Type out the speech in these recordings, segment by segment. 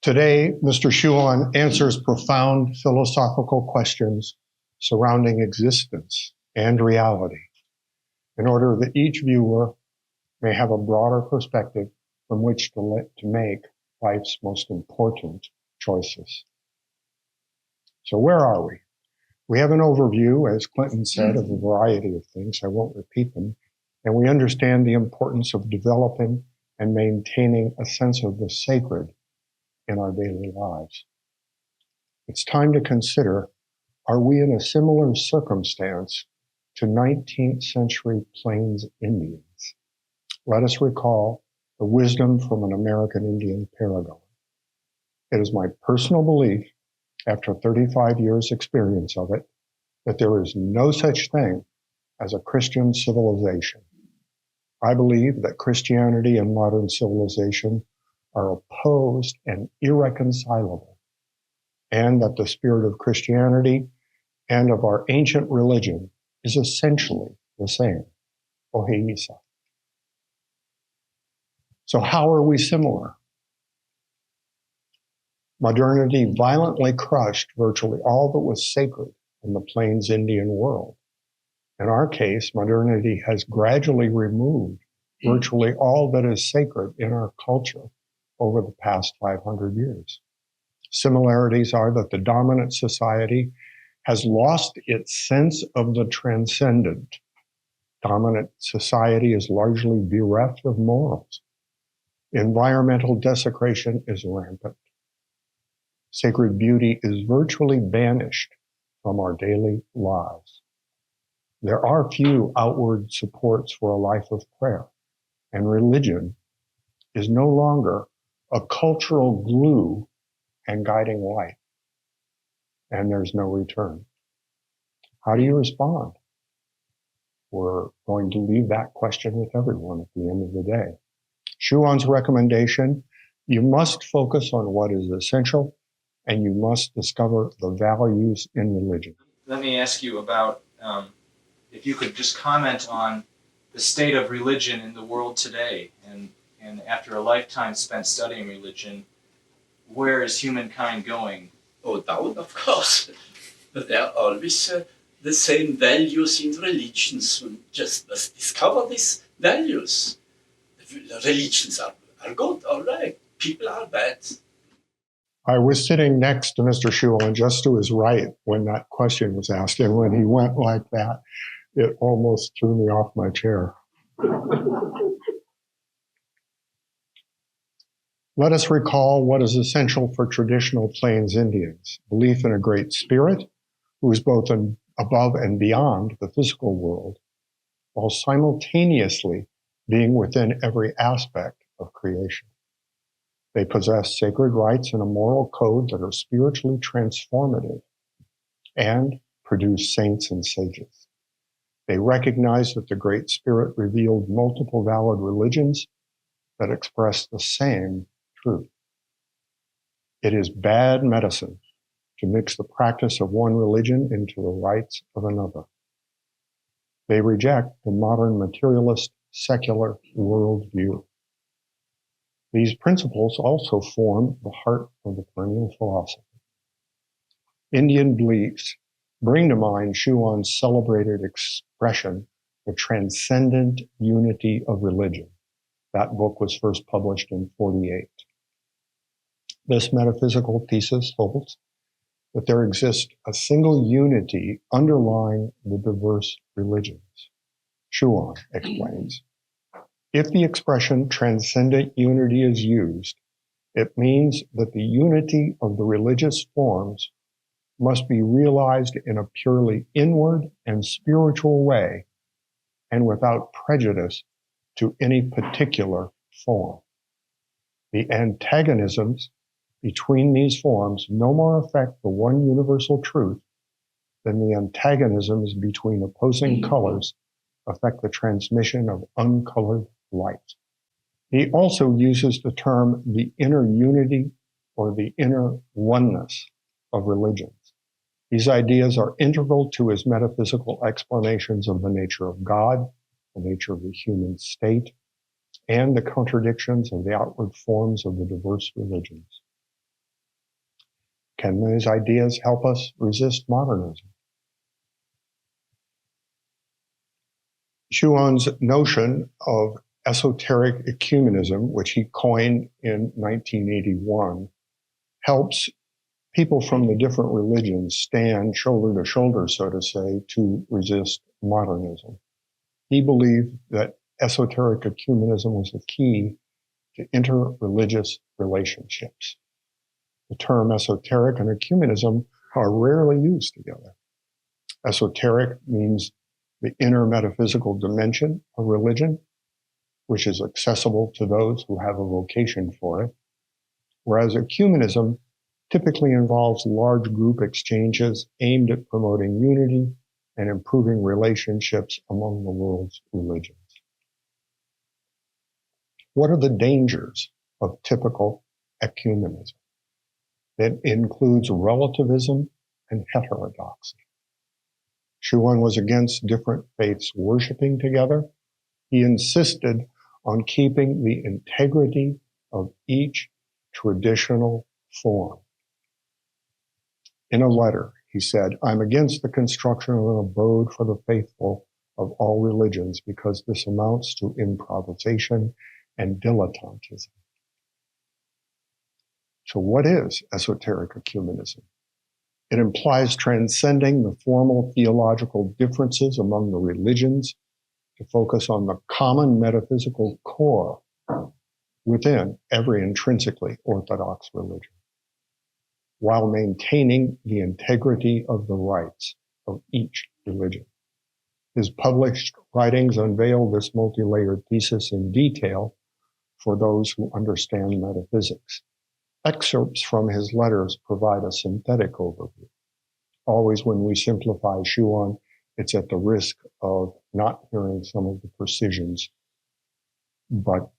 Today, Mr. Schuon answers profound philosophical questions surrounding existence and reality in order that each viewer may have a broader perspective from which to make life's most important choices. So where are we? We have an overview, as Clinton said, of a variety of things. I won't repeat them. And we understand the importance of developing and maintaining a sense of the sacred in our daily lives. It's time to consider, are we in a similar circumstance to 19th century Plains Indians? Let us recall the wisdom from an American Indian paragon. It is my personal belief, after 35 years' experience of it, that there is no such thing as a Christian civilization. I believe that Christianity and modern civilization are opposed and irreconcilable, and that the spirit of Christianity and of our ancient religion is essentially the same. Oheisa. So how are we similar? Modernity violently crushed virtually all that was sacred in the Plains Indian world. In our case, modernity has gradually removed virtually all that is sacred in our culture over the past 500 years. Similarities are that the dominant society has lost its sense of the transcendent. Dominant society is largely bereft of morals. Environmental desecration is rampant. Sacred beauty is virtually banished from our daily lives. There are few outward supports for a life of prayer, and religion is no longer a cultural glue and guiding light, and there's no return. How do you respond? We're going to leave that question with everyone at the end of the day. Schuon's recommendation, you must focus on what is essential, and you must discover the values in religion. Let me ask you about, if you could just comment on the state of religion in the world today, and after a lifetime spent studying religion, where is humankind going? Oh, down, of course. But there are always the same values in religions. We just must discover these values. The religions are good, all right. People are bad. I was sitting next to Mr. Schuon, just to his right, when that question was asked, and when he went like that, it almost threw me off my chair. Let us recall what is essential for traditional Plains Indians: belief in a great spirit who is both above and beyond the physical world, while simultaneously being within every aspect of creation. They possess sacred rites and a moral code that are spiritually transformative and produce saints and sages. They recognize that the Great Spirit revealed multiple valid religions that express the same truth. It is bad medicine to mix the practice of one religion into the rites of another. They reject the modern materialist secular worldview. These principles also form the heart of the perennial philosophy. Indian beliefs bring to mind Schuon's celebrated expression, the transcendent unity of religion. That book was first published in 1948. This metaphysical thesis holds that there exists a single unity underlying the diverse religions. Schuon explains, if the expression transcendent unity is used, it means that the unity of the religious forms must be realized in a purely inward and spiritual way and without prejudice to any particular form. The antagonisms between these forms no more affect the one universal truth than the antagonisms between opposing colors affect the transmission of uncolored light. He also uses the term the inner unity or the inner oneness of religions. These ideas are integral to his metaphysical explanations of the nature of God, the nature of the human state, and the contradictions of the outward forms of the diverse religions. Can these ideas help us resist modernism? Schuon's notion of esoteric ecumenism, which he coined in 1981, helps people from the different religions stand shoulder to shoulder, so to say, to resist modernism. He believed that esoteric ecumenism was the key to interreligious relationships. The term esoteric and ecumenism are rarely used together. Esoteric means the inner metaphysical dimension of religion, which is accessible to those who have a vocation for it, whereas ecumenism typically involves large group exchanges aimed at promoting unity and improving relationships among the world's religions. What are the dangers of typical ecumenism? It includes relativism and heterodoxy. Schuon was against different faiths worshiping together. He insisted on keeping the integrity of each traditional form. In a letter, he said, "I'm against the construction of an abode for the faithful of all religions because this amounts to improvisation and dilettantism." So what is esoteric ecumenism? It implies transcending the formal theological differences among the religions to focus on the common metaphysical core within every intrinsically orthodox religion, while maintaining the integrity of the rites of each religion. His published writings unveil this multi-layered thesis in detail for those who understand metaphysics. Excerpts from his letters provide a synthetic overview. Always when we simplify Schuon, it's at the risk of not hearing some of the precisions, but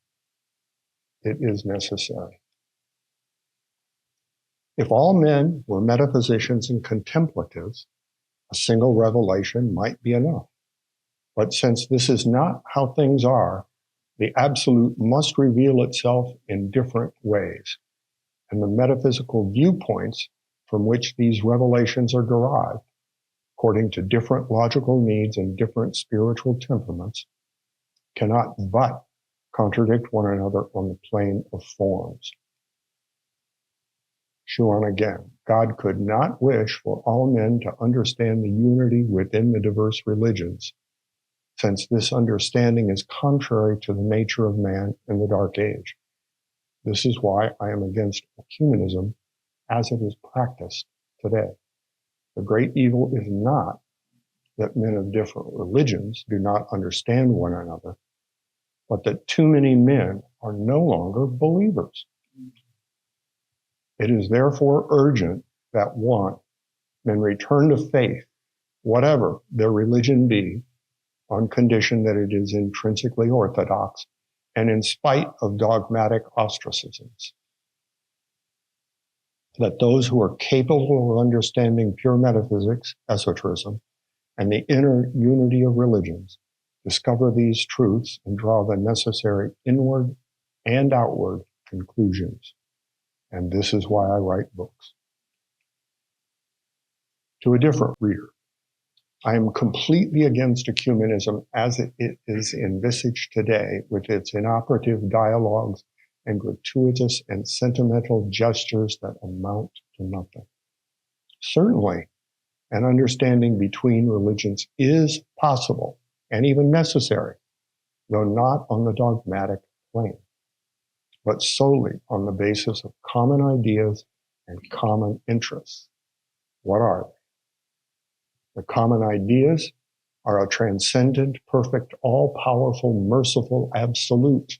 it is necessary. If all men were metaphysicians and contemplatives, a single revelation might be enough. But since this is not how things are, the absolute must reveal itself in different ways. And the metaphysical viewpoints from which these revelations are derived, according to different logical needs and different spiritual temperaments, cannot but contradict one another on the plane of forms. Schuon again, God could not wish for all men to understand the unity within the diverse religions, since this understanding is contrary to the nature of man in the Dark Age. This is why I am against ecumenism as it is practiced today. The great evil is not that men of different religions do not understand one another, but that too many men are no longer believers. It is therefore urgent that one, men return to faith, whatever their religion be, on condition that it is intrinsically orthodox and in spite of dogmatic ostracisms. That those who are capable of understanding pure metaphysics, esotericism, and the inner unity of religions discover these truths and draw the necessary inward and outward conclusions. And this is why I write books. To a different reader, I am completely against ecumenism as it is envisaged today, with its inoperative dialogues and gratuitous and sentimental gestures that amount to nothing. Certainly, an understanding between religions is possible and even necessary, though not on the dogmatic plane, but solely on the basis of common ideas and common interests. What are they? The common ideas are a transcendent, perfect, all-powerful, merciful absolute,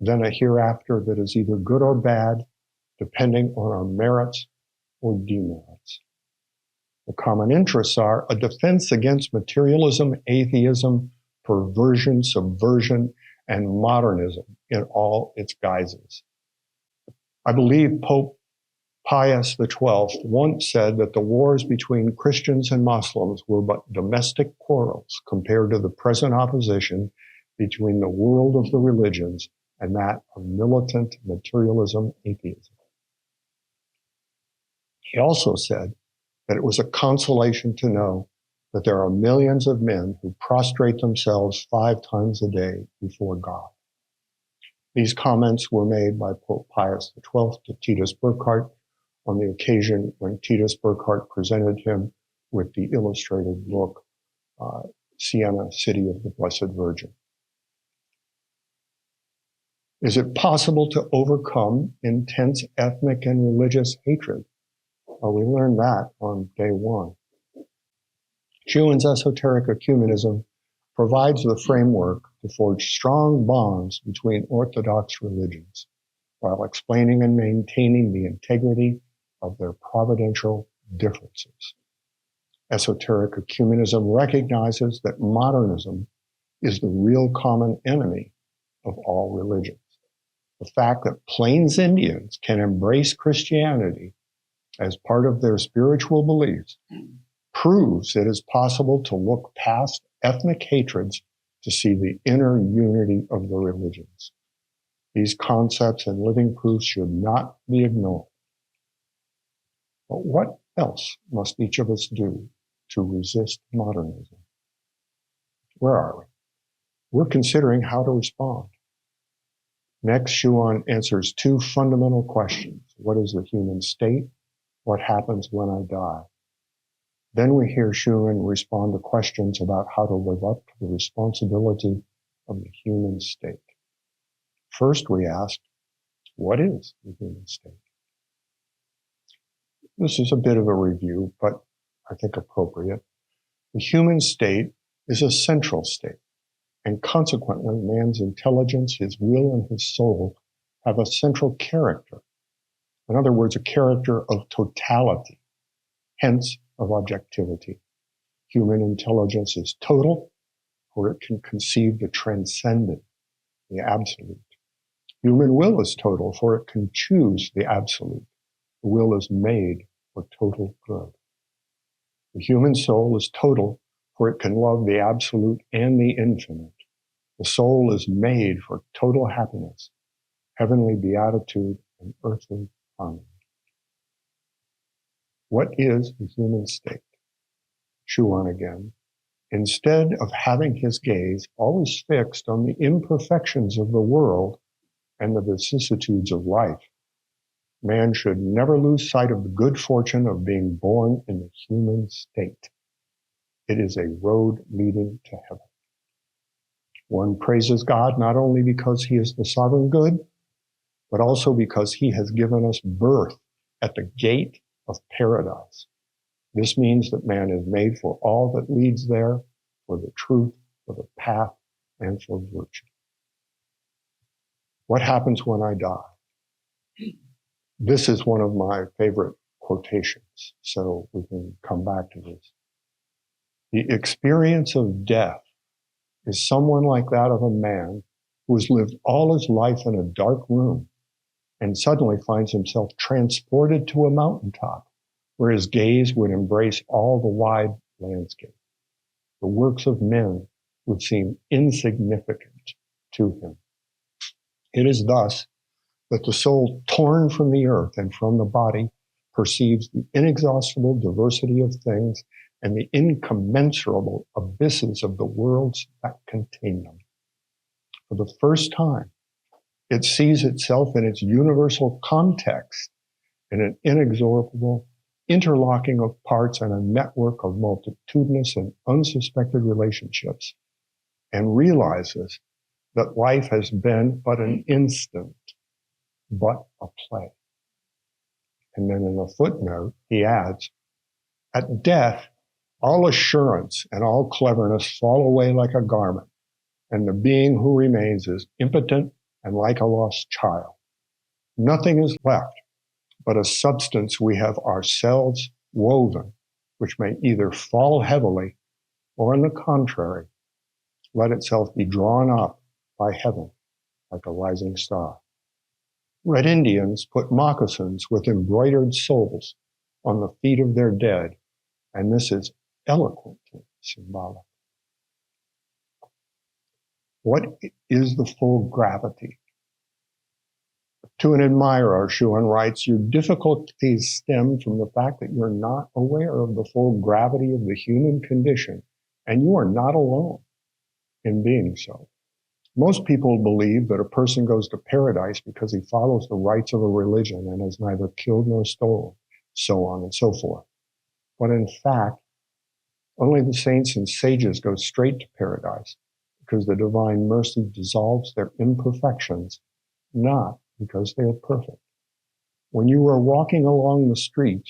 then a hereafter that is either good or bad, depending on our merits or demerits. The common interests are a defense against materialism, atheism, perversion, subversion, and modernism in all its guises. I believe Pope Pius XII once said that the wars between Christians and Muslims were but domestic quarrels compared to the present opposition between the world of the religions and that of militant materialism atheism. He also said that it was a consolation to know that there are millions of men who prostrate themselves 5 times a day before God. These comments were made by Pope Pius XII to Titus Burckhardt on the occasion when Titus Burckhardt presented him with the illustrated book, Siena, City of the Blessed Virgin. Is it possible to overcome intense ethnic and religious hatred? Well, we learned that on day 1. Schuon's esoteric ecumenism provides the framework to forge strong bonds between orthodox religions while explaining and maintaining the integrity of their providential differences. Esoteric ecumenism recognizes that modernism is the real common enemy of all religions. The fact that Plains Indians can embrace Christianity as part of their spiritual beliefs proves it is possible to look past ethnic hatreds to see the inner unity of the religions. These concepts and living proofs should not be ignored. But what else must each of us do to resist modernism? Where are we? We're considering how to respond. Next, Schuon answers 2 fundamental questions. What is the human state? What happens when I die? Then we hear Schuon respond to questions about how to live up to the responsibility of the human state. First, we ask, what is the human state? This is a bit of a review, but I think appropriate. The human state is a central state, and consequently, man's intelligence, his will, and his soul have a central character. In other words, a character of totality, hence of objectivity. Human intelligence is total, for it can conceive the transcendent, the absolute. Human will is total, for it can choose the absolute. The will is made for total good. The human soul is total, for it can love the absolute and the infinite. The soul is made for total happiness, heavenly beatitude, and earthly harmony. What is the human state? Schuon again. Instead of having his gaze always fixed on the imperfections of the world and the vicissitudes of life, man should never lose sight of the good fortune of being born in the human state. It is a road leading to heaven. One praises God not only because he is the sovereign good, but also because he has given us birth at the gate of paradise. This means that man is made for all that leads there, for the truth, for the path, and for virtue. What happens when I die? This is one of my favorite quotations, so we can come back to this. The experience of death is someone like that of a man who has lived all his life in a dark room and suddenly finds himself transported to a mountaintop where his gaze would embrace all the wide landscape. The works of men would seem insignificant to him. It is thus that the soul torn from the earth and from the body perceives the inexhaustible diversity of things and the incommensurable abysses of the worlds that contain them. For the first time, it sees itself in its universal context in an inexorable interlocking of parts and a network of multitudinous and unsuspected relationships, and realizes that life has been but an instant, but a play. And then in a footnote, he adds, at death, all assurance and all cleverness fall away like a garment, and the being who remains is impotent and like a lost child. Nothing is left but a substance we have ourselves woven, which may either fall heavily or, on the contrary, let itself be drawn up by heaven like a rising star. Red Indians put moccasins with embroidered soles on the feet of their dead, and this is eloquently symbolic. What is the full gravity To an admirer, Schuon writes, your difficulties stem from the fact that you're not aware of the full gravity of the human condition, and you are not alone in being so. Most people believe that a person goes to paradise because he follows the rites of a religion and has neither killed nor stolen, so on and so forth. But in fact, only the saints and sages go straight to paradise because the divine mercy dissolves their imperfections, not because they are perfect. When you are walking along the street,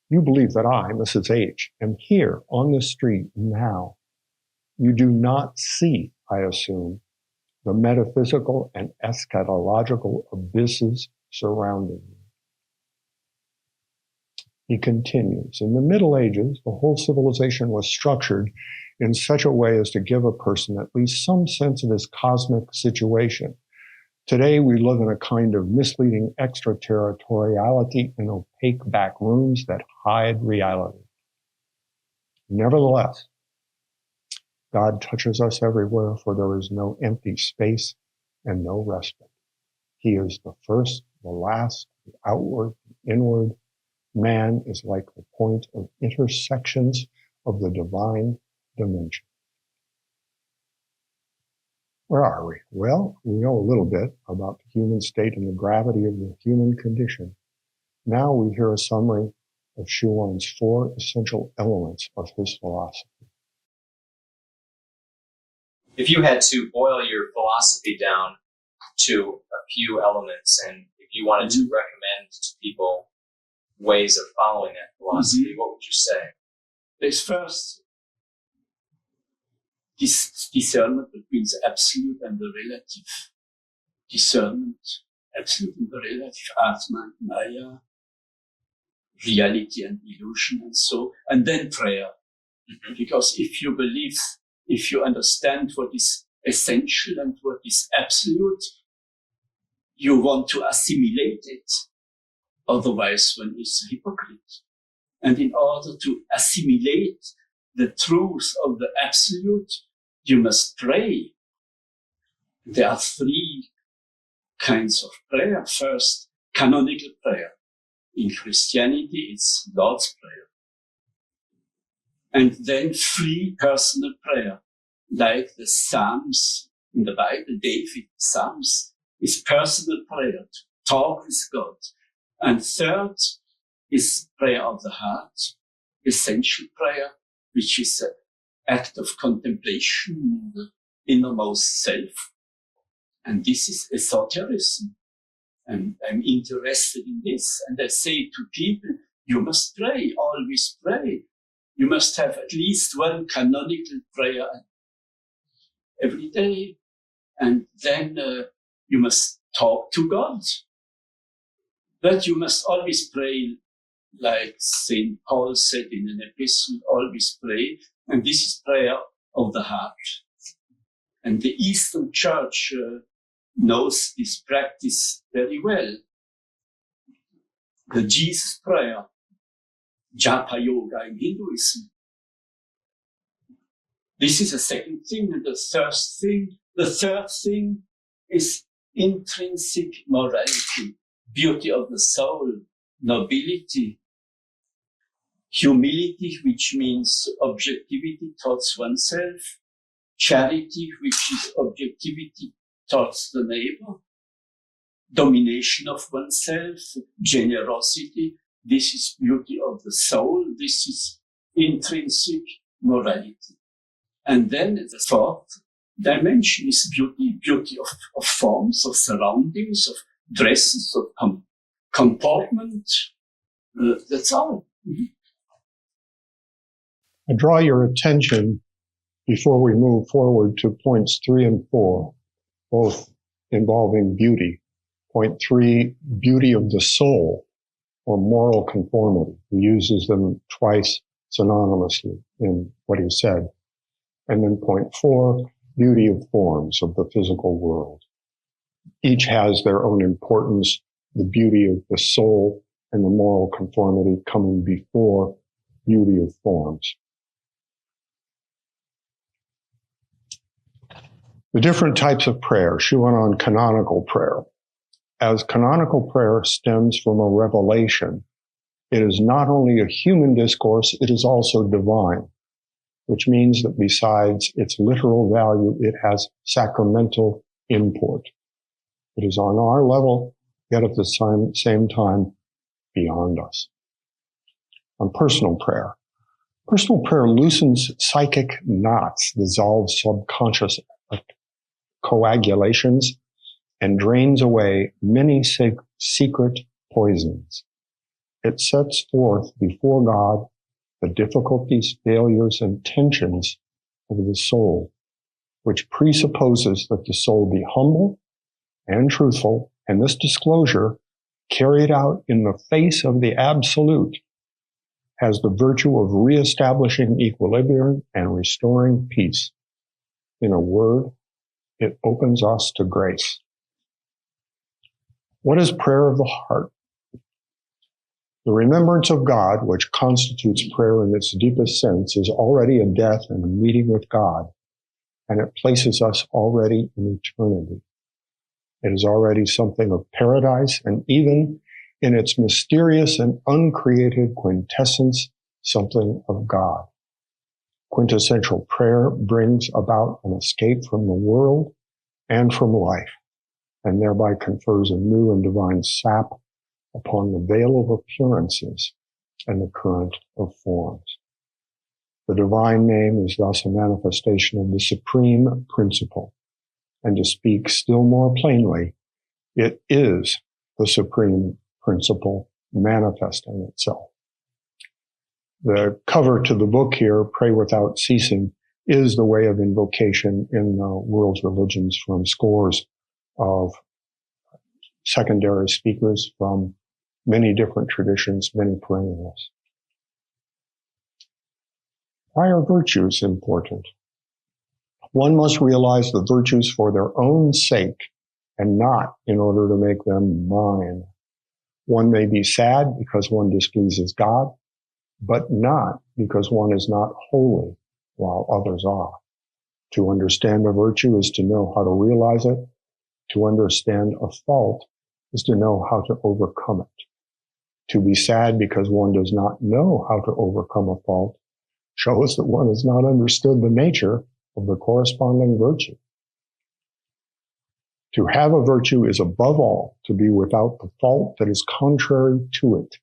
you believe that I, Mrs. H, am here on the street now. You do not see, I assume, the metaphysical and eschatological abysses surrounding you. He continues, in the Middle Ages, the whole civilization was structured in such a way as to give a person at least some sense of his cosmic situation. Today, we live in a kind of misleading extraterritoriality in opaque back rooms that hide reality. Nevertheless, God touches us everywhere, for there is no empty space and no respite. He is the first, the last, the outward, the inward. Man is like the point of intersections of the divine dimension. Where are we? Well, we know a little bit about the human state and the gravity of the human condition. Now we hear a summary of Schuon's 4 essential elements of his philosophy. If you had to boil your philosophy down to a few elements, and if you wanted to recommend to people ways of following that philosophy, what would you say? There's first this discernment between the absolute and the relative. Discernment, absolute and the relative, Atma and Maya, reality and illusion and so, and then prayer. Mm-hmm. Because if you believe, if you understand what is essential and what is absolute, you want to assimilate it. Otherwise, one is a hypocrite. And in order to assimilate the truth of the absolute, you must pray. There are 3 kinds of prayer. First, canonical prayer. In Christianity, it's Lord's Prayer. And then free personal prayer, like the Psalms in the Bible. David, Psalms, is personal prayer, to talk with God. And third is prayer of the heart, essential prayer, which is an act of contemplation in the innermost self. And this is esotericism. And I'm interested in this. And I say to people, you must pray, always pray. You must have at least 1 canonical prayer every day. And then you must talk to God. But you must always pray, like St. Paul said in an epistle, always pray. And this is prayer of the heart. And the Eastern Church knows this practice very well. The Jesus prayer, Japa Yoga in Hinduism. This is the second thing. And the third thing is intrinsic morality, beauty of the soul, nobility, humility, which means objectivity towards oneself, charity, which is objectivity towards the neighbor, domination of oneself, generosity. This is beauty of the soul. This is intrinsic morality. And then the 4th dimension is beauty of forms, of surroundings, of dresses, of comportment. That's all. Mm-hmm. I draw your attention before we move forward to points 3 and 4, both involving beauty. Point 3, beauty of the soul, or moral conformity. He uses them twice synonymously in what he said. And then point 4, beauty of forms of the physical world. Each has their own importance, the beauty of the soul and the moral conformity coming before beauty of forms. The different types of prayer, Schuon on canonical prayer. as canonical prayer stems from a revelation, it is not only a human discourse, it is also divine, which means that besides its literal value, it has sacramental import. It is on our level, yet at the same time beyond us. On personal prayer. Personal prayer loosens psychic knots, dissolves subconscious coagulations, and drains away many secret poisons. It sets forth before God the difficulties, failures, and tensions of the soul, which presupposes that the soul be humble and truthful, and this disclosure, carried out in the face of the absolute, has the virtue of reestablishing equilibrium and restoring peace. In a word, it opens us to grace. What is prayer of the heart? The remembrance of God, which constitutes prayer in its deepest sense, is already a death and a meeting with God, and it places us already in eternity. It is already something of paradise, and even in its mysterious and uncreated quintessence, something of God. Quintessential prayer brings about an escape from the world and from life, and thereby confers a new and divine sap upon the veil of appearances and the current of forms. The divine name is thus a manifestation of the supreme principle, and to speak still more plainly, it is the supreme principle manifesting itself. The cover to the book here, Pray Without Ceasing, is the way of invocation in the world's religions from scores of secondary speakers from many different traditions, many perennials. Why are virtues important? One must realize the virtues for their own sake and not in order to make them mine. One may be sad because one displeases God, but not because one is not holy while others are. To understand a virtue is to know how to realize it. To understand a fault is to know how to overcome it. To be sad because one does not know how to overcome a fault shows that one has not understood the nature of the corresponding virtue. To have a virtue is above all to be without the fault that is contrary to it,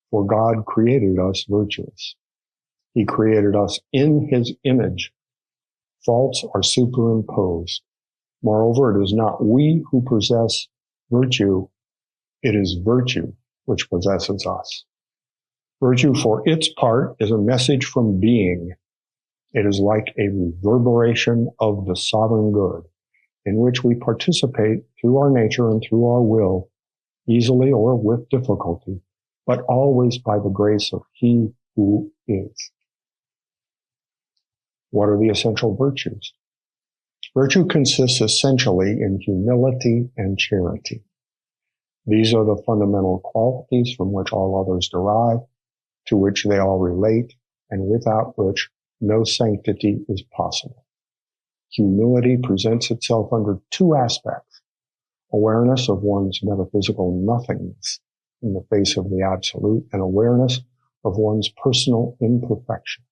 for God created us virtuous. He created us in his image. Faults are superimposed. Moreover, it is not we who possess virtue, it is virtue which possesses us. Virtue, for its part, is a message from being. It is like a reverberation of the sovereign good, in which we participate through our nature and through our will, easily or with difficulty, but always by the grace of He who is. What are the essential virtues? Virtue consists essentially in humility and charity. These are the fundamental qualities from which all others derive, to which they all relate, and without which no sanctity is possible. Humility presents itself under two aspects: awareness of one's metaphysical nothingness in the face of the absolute, and awareness of one's personal imperfection.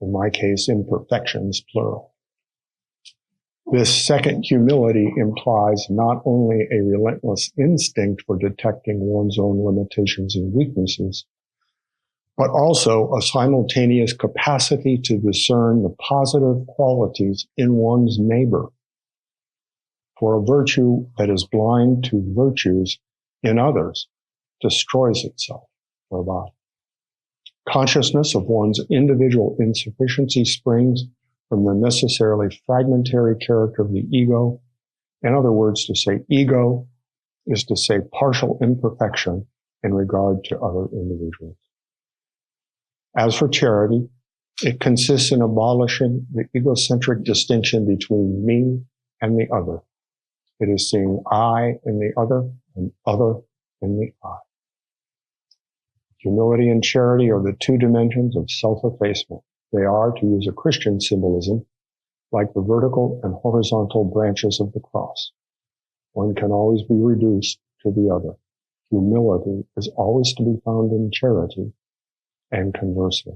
In my case, imperfections, plural. This second humility implies not only a relentless instinct for detecting one's own limitations and weaknesses, but also a simultaneous capacity to discern the positive qualities in one's neighbor. For a virtue that is blind to virtues in others destroys itself thereby. Consciousness of one's individual insufficiency springs from the necessarily fragmentary character of the ego. In other words, to say ego is to say partial imperfection in regard to other individuals. As for charity, it consists in abolishing the egocentric distinction between me and the other. It is seeing I in the other and other in the I. Humility and charity are the two dimensions of self-effacement. They are, to use a Christian symbolism, like the vertical and horizontal branches of the cross. one can always be reduced to the other. Humility is always to be found in charity, and conversely.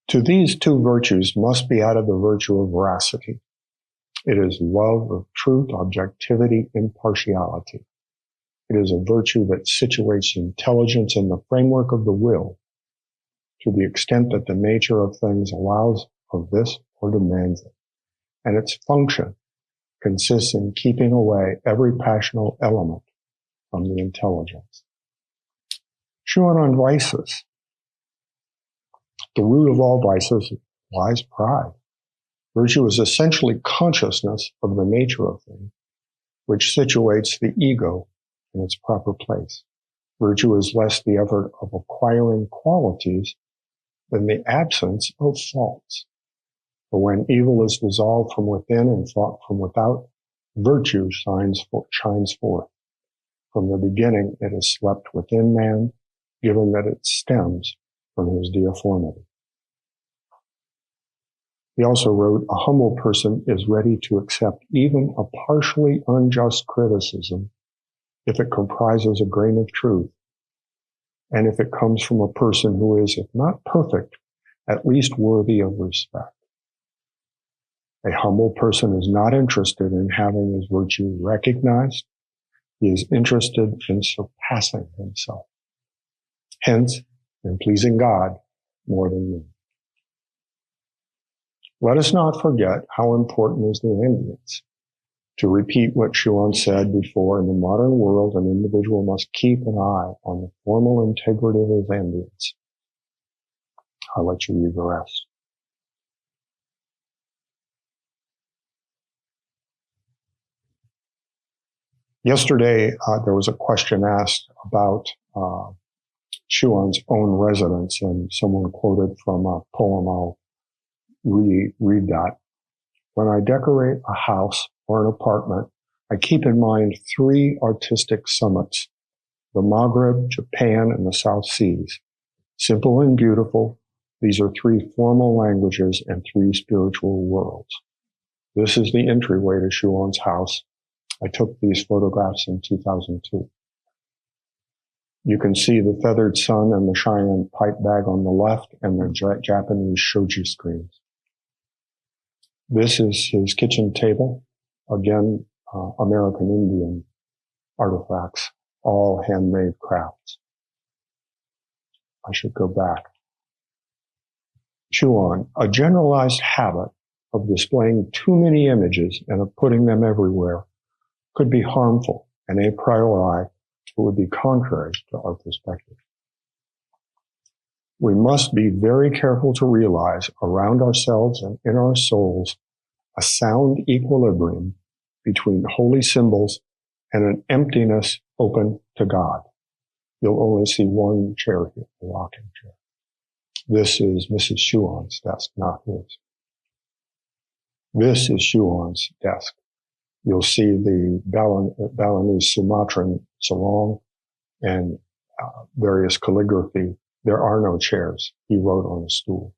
To these two virtues must be added the virtue of veracity. It is love of truth, objectivity, impartiality. It is a virtue that situates intelligence in the framework of the will, to the extent that the nature of things allows of this or demands it. And its function consists in keeping away every passional element from the intelligence. Schuon on vices. The root of all vices lies pride. Virtue is essentially consciousness of the nature of things, which situates the ego in its proper place. Virtue is less the effort of acquiring qualities than the absence of faults. For when evil is dissolved from within and thought from without, virtue shines forth. From the beginning, it has slept within man, given that it stems from his deformity. He also wrote, a humble person is ready to accept even a partially unjust criticism if it comprises a grain of truth, and if it comes from a person who is, if not perfect, at least worthy of respect. A humble person is not interested in having his virtue recognized. He is interested in surpassing himself. Hence, in pleasing God more than me. Let us not forget how important is the Indians. To repeat what Schuon said before, in the modern world, an individual must keep an eye on the formal integrity of his Indians. I'll let you read the rest. Yesterday, there was a question asked about Schuon's own residence, and someone quoted from a poem. I'll read that. When I decorate a house or an apartment, I keep in mind three artistic summits: the Maghreb, Japan, and the South Seas. Simple and beautiful, these are three formal languages and three spiritual worlds. This is the entryway to Schuon's house. I took these photographs in 2002. You can see the feathered sun and the Cheyenne pipe bag on the left and the Japanese shoji screens. This is his kitchen table. Again, American Indian artifacts, all handmade crafts. I should go back. Schuon, a generalized habit of displaying too many images and of putting them everywhere could be harmful, and a priori it would be contrary to our perspective. We must be very careful to realize around ourselves and in our souls a sound equilibrium between holy symbols and an emptiness open to God. You'll only see one chair here, the rocking chair. This is Mrs. Schuon's desk, not his. This is Schuon's desk. You'll see the Balinese Sumatran sarong and various calligraphy. There are no chairs. He wrote on a stool.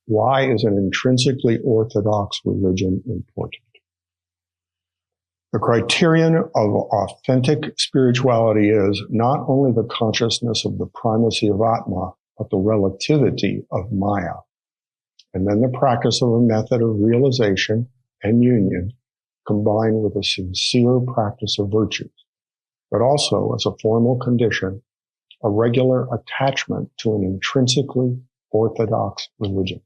Why is an intrinsically orthodox religion important? The criterion of authentic spirituality is not only the consciousness of the primacy of Atma, but the relativity of Maya, and then the practice of a method of realization and union combined with a sincere practice of virtues, but also as a formal condition, a regular attachment to an intrinsically orthodox religion.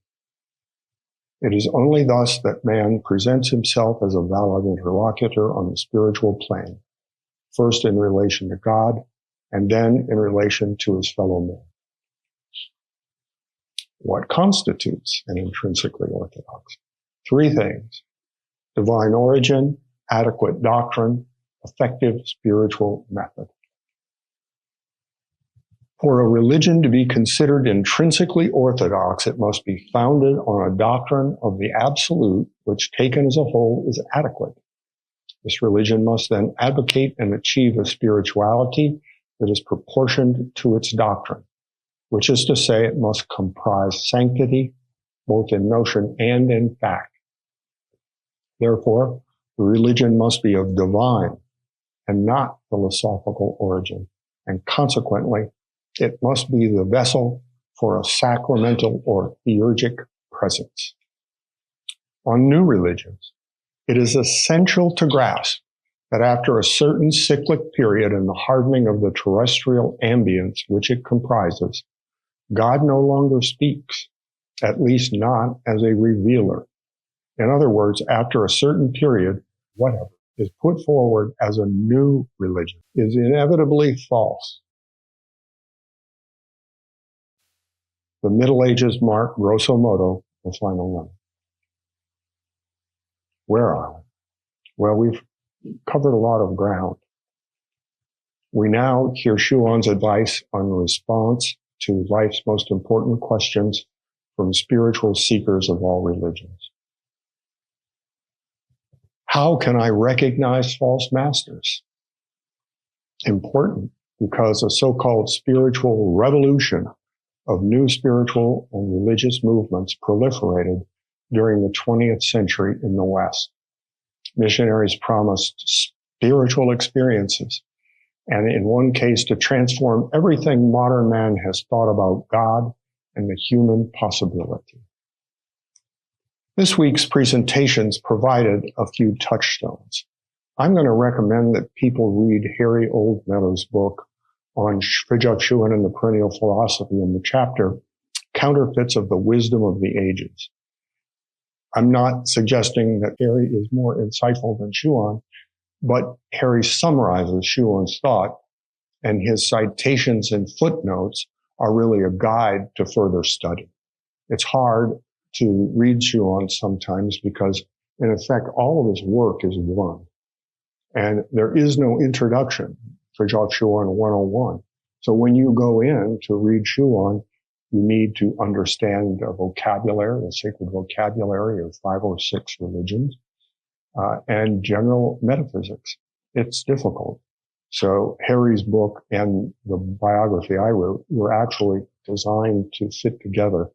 It is only thus that man presents himself as a valid interlocutor on the spiritual plane, first in relation to God, and then in relation to his fellow men. What constitutes an intrinsically orthodox? Three things: divine origin, adequate doctrine, effective spiritual method. For a religion to be considered intrinsically orthodox, it must be founded on a doctrine of the absolute, which taken as a whole is adequate. This religion must then advocate and achieve a spirituality that is proportioned to its doctrine, which is to say it must comprise sanctity, both in notion and in fact. Therefore, The religion must be of divine and not philosophical origin, and consequently, it must be the vessel for a sacramental or theurgic presence. On new religions, it is essential to grasp that after a certain cyclic period in the hardening of the terrestrial ambience which it comprises, God no longer speaks, at least not as a revealer. In other words, after a certain period, whatever is put forward as a new religion is inevitably false. The Middle Ages mark, grosso modo, the final limit. Where are we? Well, we've covered a lot of ground. We now hear Schuon's advice on response to life's most important questions from spiritual seekers of all religions. How can I recognize false masters? Important, because a so-called spiritual revolution of new spiritual and religious movements proliferated during the 20th century in the West. Missionaries promised spiritual experiences, and in one case to transform everything modern man has thought about God and the human possibility. This week's presentations provided a few touchstones. I'm going to recommend that people read Harry Oldmeadow's book on Frithjof Schuon and the Perennial Philosophy in the chapter, Counterfeits of the Wisdom of the Ages. I'm not suggesting that Harry is more insightful than Schuon, but Harry summarizes Schuon's thought, and his citations and footnotes are really a guide to further study. It's hard to read Schuon sometimes because, in effect, all of his work is one. And there is no introduction for Frithjof Schuon 101. So when you go in to read Schuon, you need to understand the vocabulary, the sacred vocabulary of 5 or 6 religions, and general metaphysics. It's difficult. So Harry's book and the biography I wrote were actually designed to fit together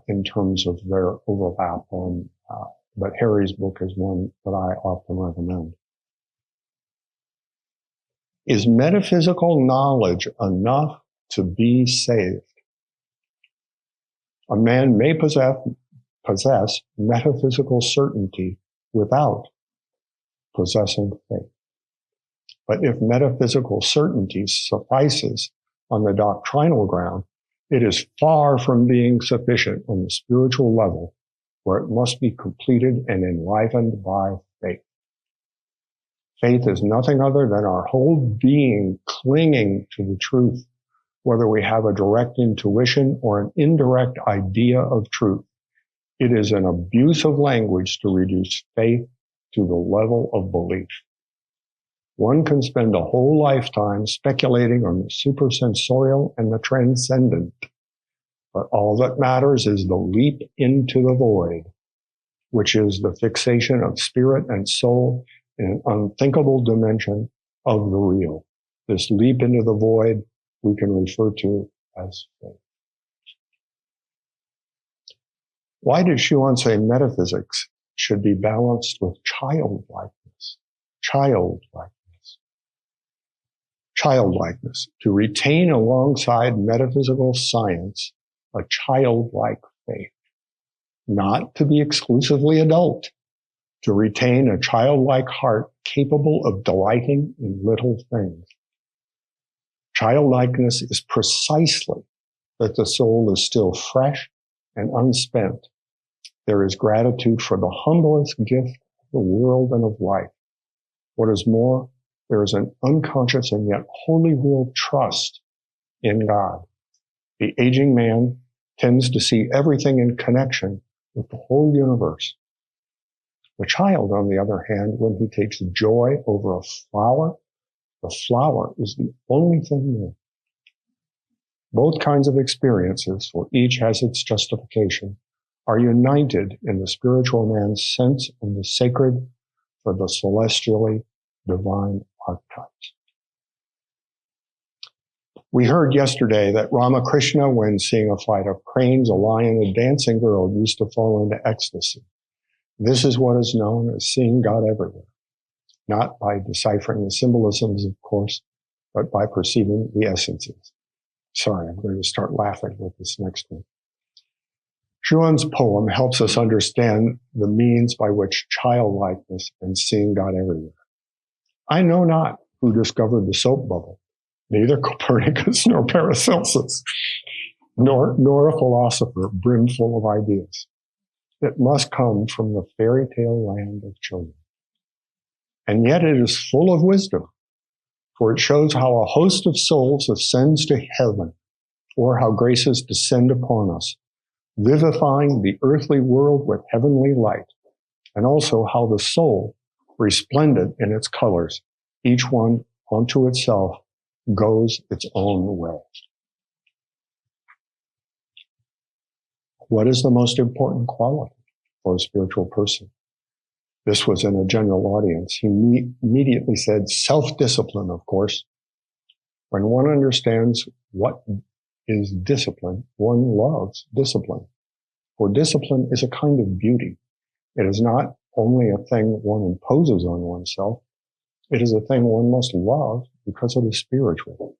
in terms of their overlap. But Harry's book is one that I often recommend. Is metaphysical knowledge enough to be saved? A man may possess metaphysical certainty without possessing faith. But if metaphysical certainty suffices on the doctrinal ground, it is far from being sufficient on the spiritual level, where it must be completed and enlivened by faith. Faith is nothing other than our whole being clinging to the truth, whether we have a direct intuition or an indirect idea of truth. It is an abuse of language to reduce faith to the level of belief. One can spend a whole lifetime speculating on the supersensorial and the transcendent, but all that matters is the leap into the void, which is the fixation of spirit and soul in an unthinkable dimension of the real. This leap into the void we can refer to as faith. Why did Schuon say metaphysics should be balanced with childlikeness? Childlikeness, to retain alongside metaphysical science a childlike faith, not to be exclusively adult, to retain a childlike heart capable of delighting in little things. Childlikeness is precisely that the soul is still fresh and unspent. There is gratitude for the humblest gift of the world and of life. What is more, there is an unconscious and yet wholly real trust in God. The aging man tends to see everything in connection with the whole universe. The child, on the other hand, when he takes joy over a flower, the flower is the only thing new. Both kinds of experiences, for each has its justification, are united in the spiritual man's sense of the sacred for the celestially divine archetypes. We heard yesterday that Ramakrishna, when seeing a flight of cranes, a lion, a dancing girl, used to fall into ecstasy. This is what is known as seeing God everywhere, not by deciphering the symbolisms, of course, but by perceiving the essences. Sorry, I'm going to start laughing with this next one. Schuon's poem helps us understand the means by which childlikeness and seeing God everywhere. I know not who discovered the soap bubble, neither Copernicus nor Paracelsus, nor a philosopher brimful of ideas. It must come from the fairy tale land of children. And yet it is full of wisdom, for it shows how a host of souls ascends to heaven, or how graces descend upon us, vivifying the earthly world with heavenly light, and also how the soul, resplendent in its colors, each one unto itself, goes its own way. What is the most important quality for a spiritual person? This was in a general audience. He immediately said self-discipline, of course. When one understands what is discipline, one loves discipline. For discipline is a kind of beauty. It is not only a thing one imposes on oneself, it is a thing one must love because it is spiritual.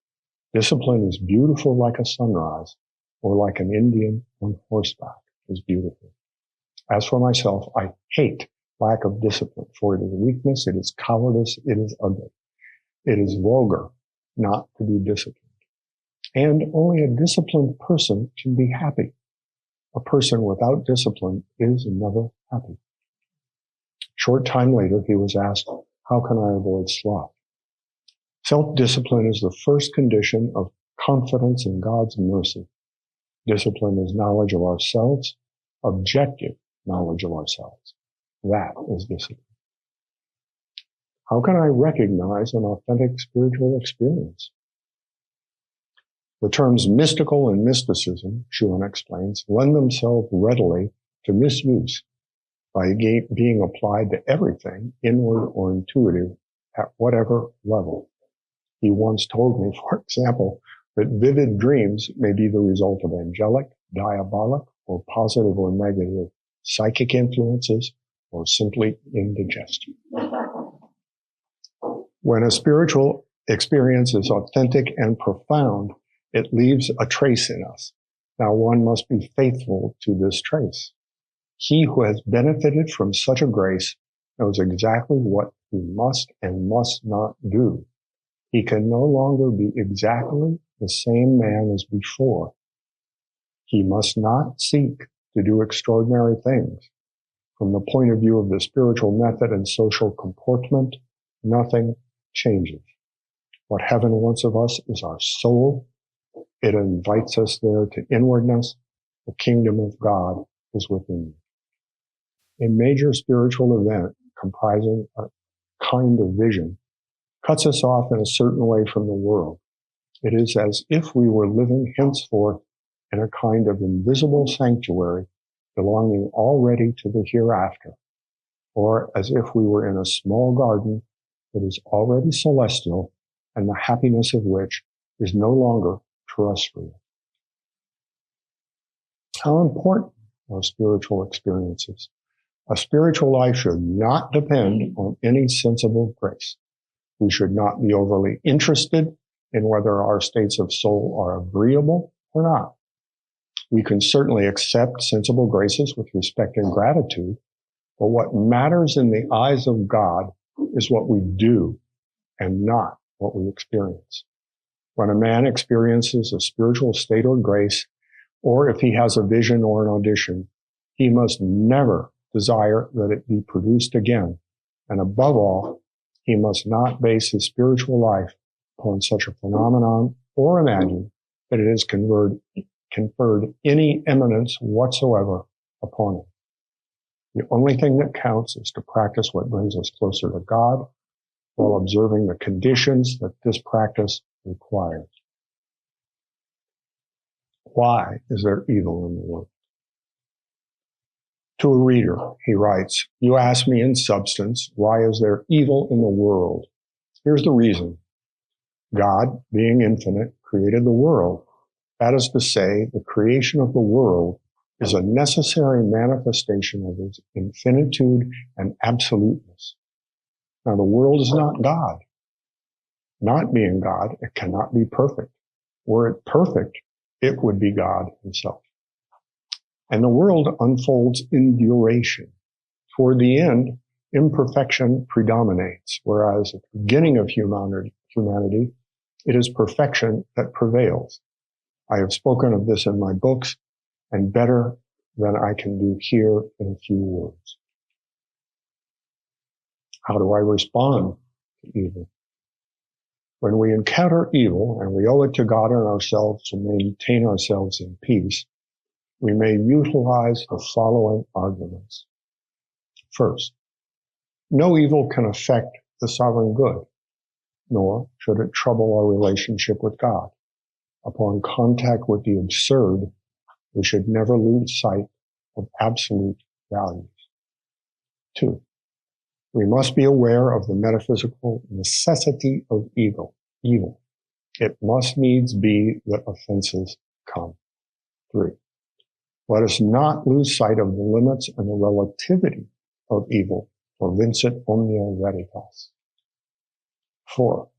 Discipline is beautiful like a sunrise, or like an Indian on horseback is beautiful. As for myself, I hate lack of discipline, for it is weakness, it is cowardice, it is ugly. It is vulgar not to be disciplined. And only a disciplined person can be happy. A person without discipline is never happy. Short time later, he was asked, how can I avoid sloth? Self-discipline is the first condition of confidence in God's mercy. Discipline is knowledge of ourselves, objective knowledge of ourselves. That is discipline. How can I recognize an authentic spiritual experience? The terms mystical and mysticism, Schuon explains, lend themselves readily to misuse by being applied to everything, inward or intuitive, at whatever level. He once told me, for example, that vivid dreams may be the result of angelic, diabolic, or positive or negative psychic influences, or simply indigestion. When a spiritual experience is authentic and profound, it leaves a trace in us. Now one must be faithful to this trace. He who has benefited from such a grace knows exactly what he must and must not do. He can no longer be exactly the same man as before. He must not seek to do extraordinary things. From the point of view of the spiritual method and social comportment, nothing changes. What heaven wants of us is our soul. It invites us there to inwardness. The kingdom of God is within you. A major spiritual event comprising a kind of vision cuts us off in a certain way from the world. It is as if we were living henceforth in a kind of invisible sanctuary belonging already to the hereafter, or as if we were in a small garden that is already celestial and the happiness of which is no longer terrestrial. How important are spiritual experiences? A spiritual life should not depend on any sensible grace. We should not be overly interested in whether our states of soul are agreeable or not. We can certainly accept sensible graces with respect and gratitude, but what matters in the eyes of God is what we do and not what we experience. When a man experiences a spiritual state or grace, or if he has a vision or an audition, he must never desire that it be produced again. And above all, he must not base his spiritual life upon such a phenomenon or imagine that it has conferred any eminence whatsoever upon it. The only thing that counts is to practice what brings us closer to God while observing the conditions that this practice requires. Why is there evil in the world? To a reader, he writes, you ask me in substance, why is there evil in the world? Here's the reason. God, being infinite, created the world. That is to say, the creation of the world is a necessary manifestation of his infinitude and absoluteness. Now, the world is not God. Not being God, it cannot be perfect. Were it perfect, it would be God himself. And the world unfolds in duration. Toward the end, imperfection predominates, whereas at the beginning of humanity, it is perfection that prevails. I have spoken of this in my books, and better than I can do here in a few words. How do I respond to evil? When we encounter evil, and we owe it to God and ourselves to maintain ourselves in peace, we may utilize the following arguments. First, no evil can affect the sovereign good, nor should it trouble our relationship with God. Upon contact with the absurd, we should never lose sight of absolute values. Two, we must be aware of the metaphysical necessity of evil. It must needs be that offenses come. Three, let us not lose sight of the limits and the relativity of evil, for vincit omnia veritas. Four,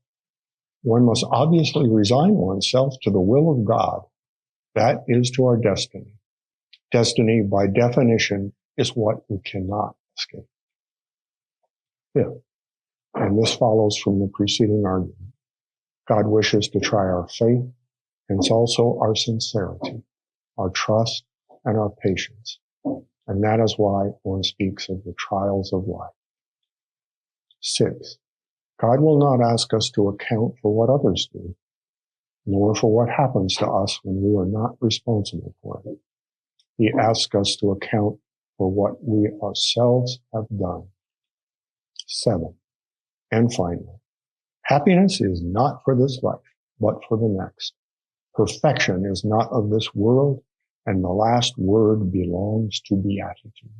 one must obviously resign oneself to the will of God. That is to our destiny. Destiny, by definition, is what we cannot escape. Fifth, and this follows from the preceding argument, God wishes to try our faith, hence also our sincerity, our trust, and our patience. And that is why one speaks of the trials of life. Six, God will not ask us to account for what others do, nor for what happens to us when we are not responsible for it. He asks us to account for what we ourselves have done. Seven, and finally, happiness is not for this life, but for the next. Perfection is not of this world, and the last word belongs to beatitude.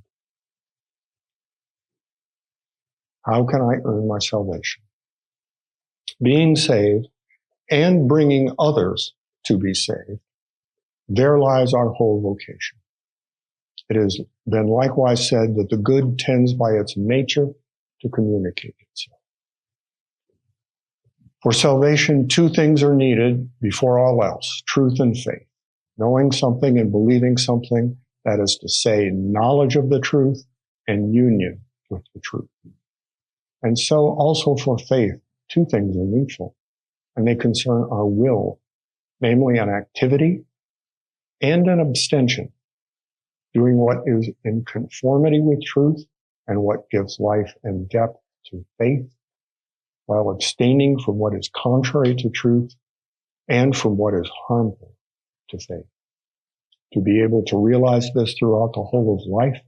How can I earn my salvation? Being saved and bringing others to be saved, there lies our whole vocation. It has been likewise said that the good tends by its nature to communicate itself. For salvation, two things are needed before all else, truth and faith. Knowing something and believing something, that is to say, knowledge of the truth and union with the truth. And so also for faith, two things are needful, and they concern our will, namely an activity and an abstention, doing what is in conformity with truth and what gives life and depth to faith, while abstaining from what is contrary to truth and from what is harmful to faith. To be able to realize this throughout the whole of life,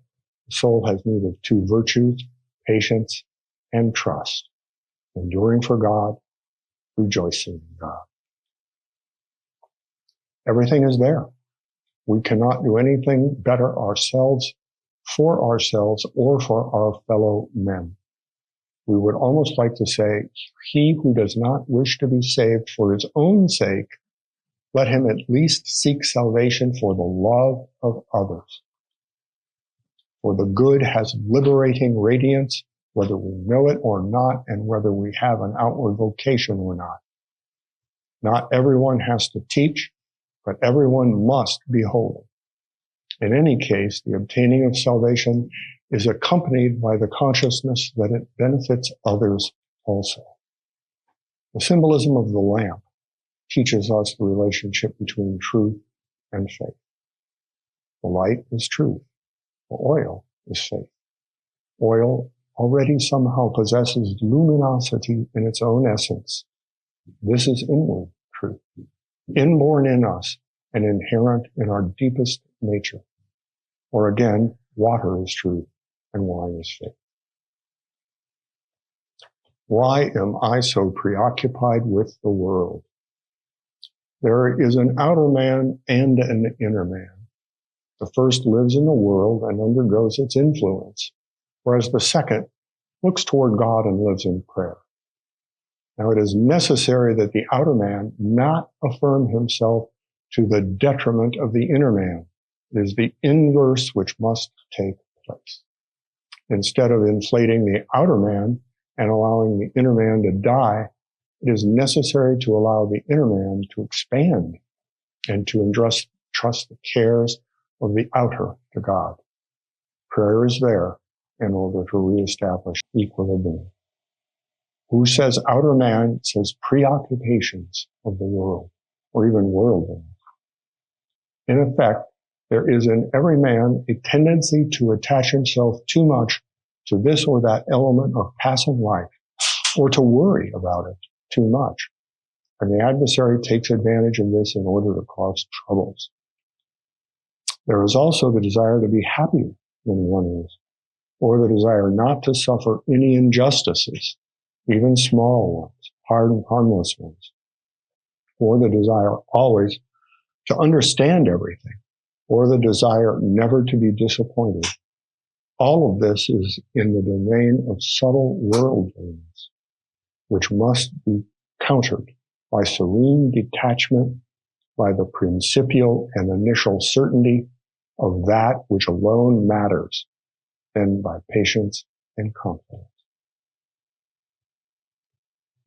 the soul has need of two virtues, patience and trust, enduring for God, rejoicing in God. Everything is there. We cannot do anything better ourselves, or for our fellow men. We would almost like to say, he who does not wish to be saved for his own sake, let him at least seek salvation for the love of others. For the good has liberating radiance, whether we know it or not, and whether we have an outward vocation or not. Not everyone has to teach, but everyone must be holy. In any case, the obtaining of salvation is accompanied by the consciousness that it benefits others also. The symbolism of the lamp teaches us the relationship between truth and faith. The light is truth. The oil is faith. Oil already somehow possesses luminosity in its own essence. This is inward truth, inborn in us and inherent in our deepest nature. Or again, water is truth and wine is faith. Why am I so preoccupied with the world? There is an outer man and an inner man. The first lives in the world and undergoes its influence, whereas the second looks toward God and lives in prayer. Now, it is necessary that the outer man not affirm himself to the detriment of the inner man, It is the inverse which must take place. Instead of inflating the outer man and allowing the inner man to die, it is necessary to allow the inner man to expand and to trust the cares of the outer to God. Prayer is there in order to reestablish equilibrium. Who says outer man says preoccupations of the world, or even worldliness. In effect, there is in every man a tendency to attach himself too much to this or that element of passive life, or to worry about it too much. And the adversary takes advantage of this in order to cause troubles. There is also the desire to be happier than one is, or the desire not to suffer any injustices, even small ones, hard and harmless ones, or the desire always to understand everything, or the desire never to be disappointed. All of this is in the domain of subtle worldliness, which must be countered by serene detachment, by the principial and initial certainty of that which alone matters, and by patience and confidence.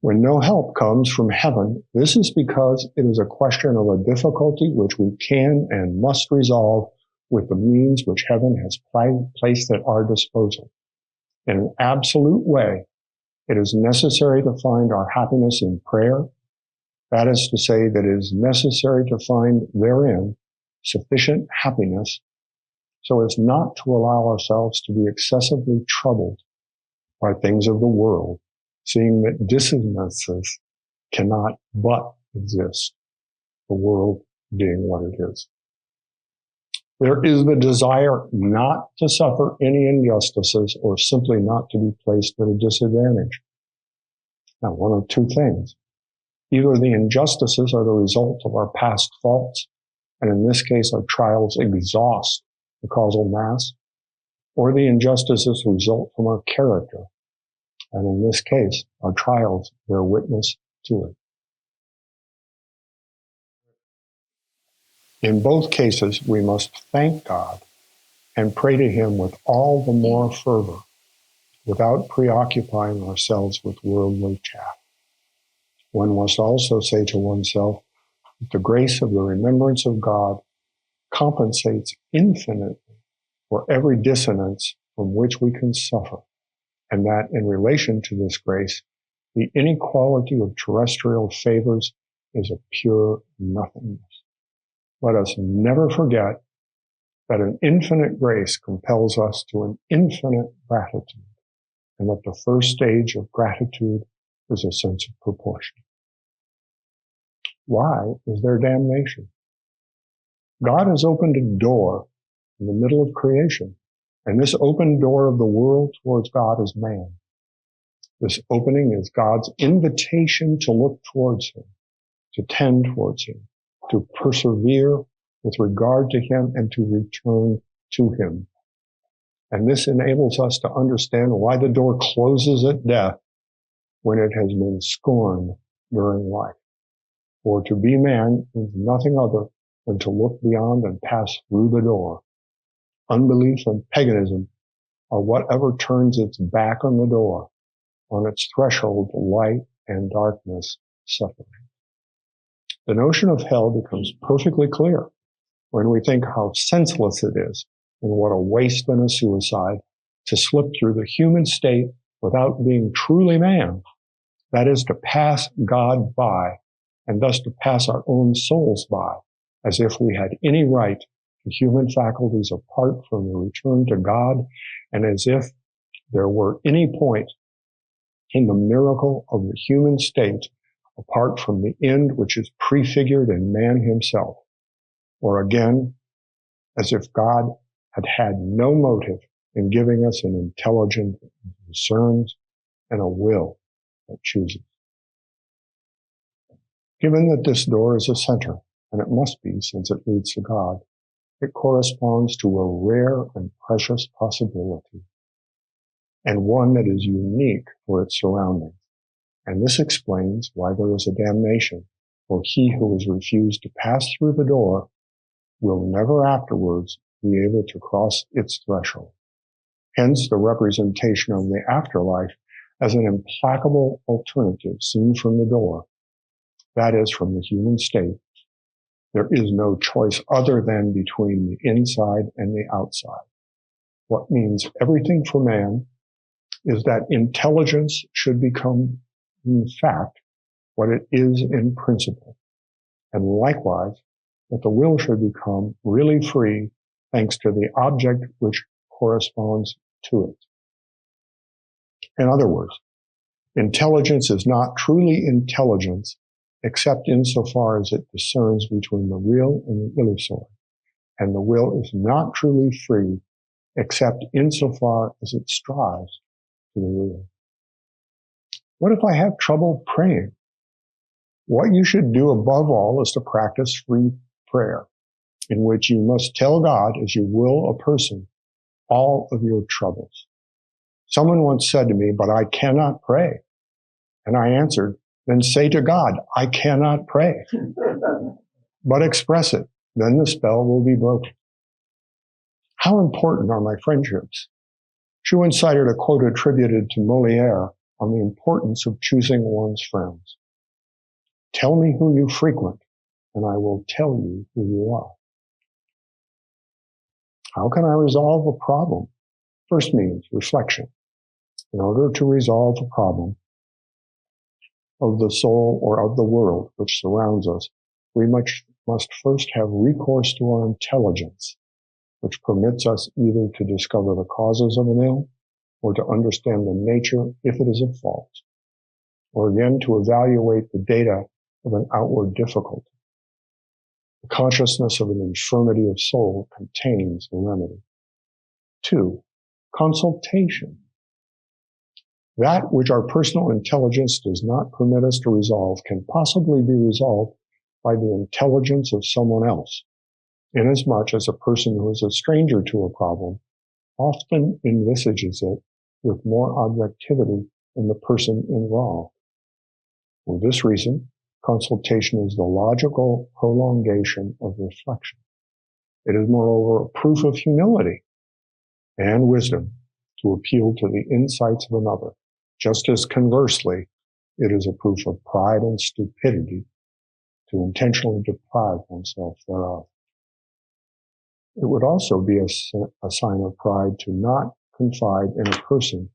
When no help comes from heaven, this is because it is a question of a difficulty which we can and must resolve with the means which heaven has placed at our disposal. In an absolute way, it is necessary to find our happiness in prayer. That is to say, that it is necessary to find therein sufficient happiness so as not to allow ourselves to be excessively troubled by things of the world, seeing that dissonances cannot but exist, the world being what it is. There is the desire not to suffer any injustices or simply not to be placed at a disadvantage. Now, one of two things. Either the injustices are the result of our past faults, and in this case our trials exhaust the causal mass, or the injustices result from our character, and in this case our trials bear witness to it. In both cases, we must thank God and pray to Him with all the more fervor, without preoccupying ourselves with worldly chaff. One must also say to oneself that the grace of the remembrance of God compensates infinitely for every dissonance from which we can suffer, and that in relation to this grace, the inequality of terrestrial favors is a pure nothingness. Let us never forget that an infinite grace compels us to an infinite gratitude, and that the first stage of gratitude is a sense of proportion. Why is there damnation? God has opened a door in the middle of creation, and this open door of the world towards God is man. This opening is God's invitation to look towards Him, to tend towards Him, to persevere with regard to Him, and to return to Him. And this enables us to understand why the door closes at death when it has been scorned during life. For to be man means nothing other than to look beyond and pass through the door. Unbelief and paganism are whatever turns its back on the door. On its threshold, light and darkness separate. The notion of hell becomes perfectly clear when we think how senseless it is and what a waste and a suicide to slip through the human state without being truly man. That is to pass God by, and thus to pass our own souls by, as if we had any right to human faculties apart from the return to God, and as if there were any point in the miracle of the human state apart from the end which is prefigured in man himself. Or again, as if God had had no motive in giving us an intelligence that discerns and a will that chooses. Given that this door is a center, and it must be since it leads to God, it corresponds to a rare and precious possibility, and one that is unique for its surroundings. And this explains why there is a damnation, for he who has refused to pass through the door will never afterwards be able to cross its threshold. Hence the representation of the afterlife as an implacable alternative seen from the door, that is, from the human state. There is no choice other than between the inside and the outside. What means everything for man is that intelligence should become, in fact, what it is in principle, and likewise, that the will should become really free thanks to the object which corresponds to it. In other words, intelligence is not truly intelligence except insofar as it discerns between the real and the illusory, and the will is not truly free except insofar as it strives to the real. What if I have trouble praying? What you should do above all is to practice free prayer, in which you must tell God, as you will a person, all of your troubles. Someone once said to me, "But I cannot pray." And I answered, "Then say to God, I cannot pray." But express it, then the spell will be broken. How important are my friendships? Schuon cited a quote attributed to Molière on the importance of choosing one's friends. "Tell me who you frequent, and I will tell you who you are." How can I resolve a problem? First means reflection. In order to resolve a problem of the soul or of the world which surrounds us, we must first have recourse to our intelligence, which permits us either to discover the causes of an ill or to understand the nature if it is a fault, or again to evaluate the data of an outward difficulty. The consciousness of an infirmity of soul contains the remedy. 2. Consultation. That which our personal intelligence does not permit us to resolve can possibly be resolved by the intelligence of someone else, inasmuch as a person who is a stranger to a problem often envisages it with more objectivity than the person involved. For this reason, consultation is the logical prolongation of reflection. It is moreover a proof of humility and wisdom to appeal to the insights of another, just as conversely, it is a proof of pride and stupidity to intentionally deprive oneself thereof. It would also be a sign of pride to not confide in a person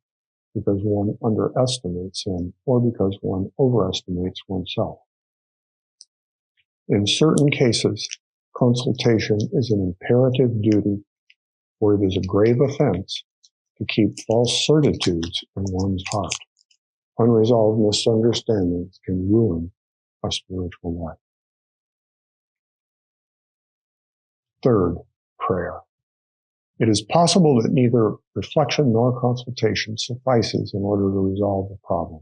because one underestimates him or because one overestimates oneself. In certain cases, consultation is an imperative duty, for it is a grave offense to keep false certitudes in one's heart. Unresolved misunderstandings can ruin a spiritual life. Third, prayer. It is possible that neither reflection nor consultation suffices in order to resolve the problem.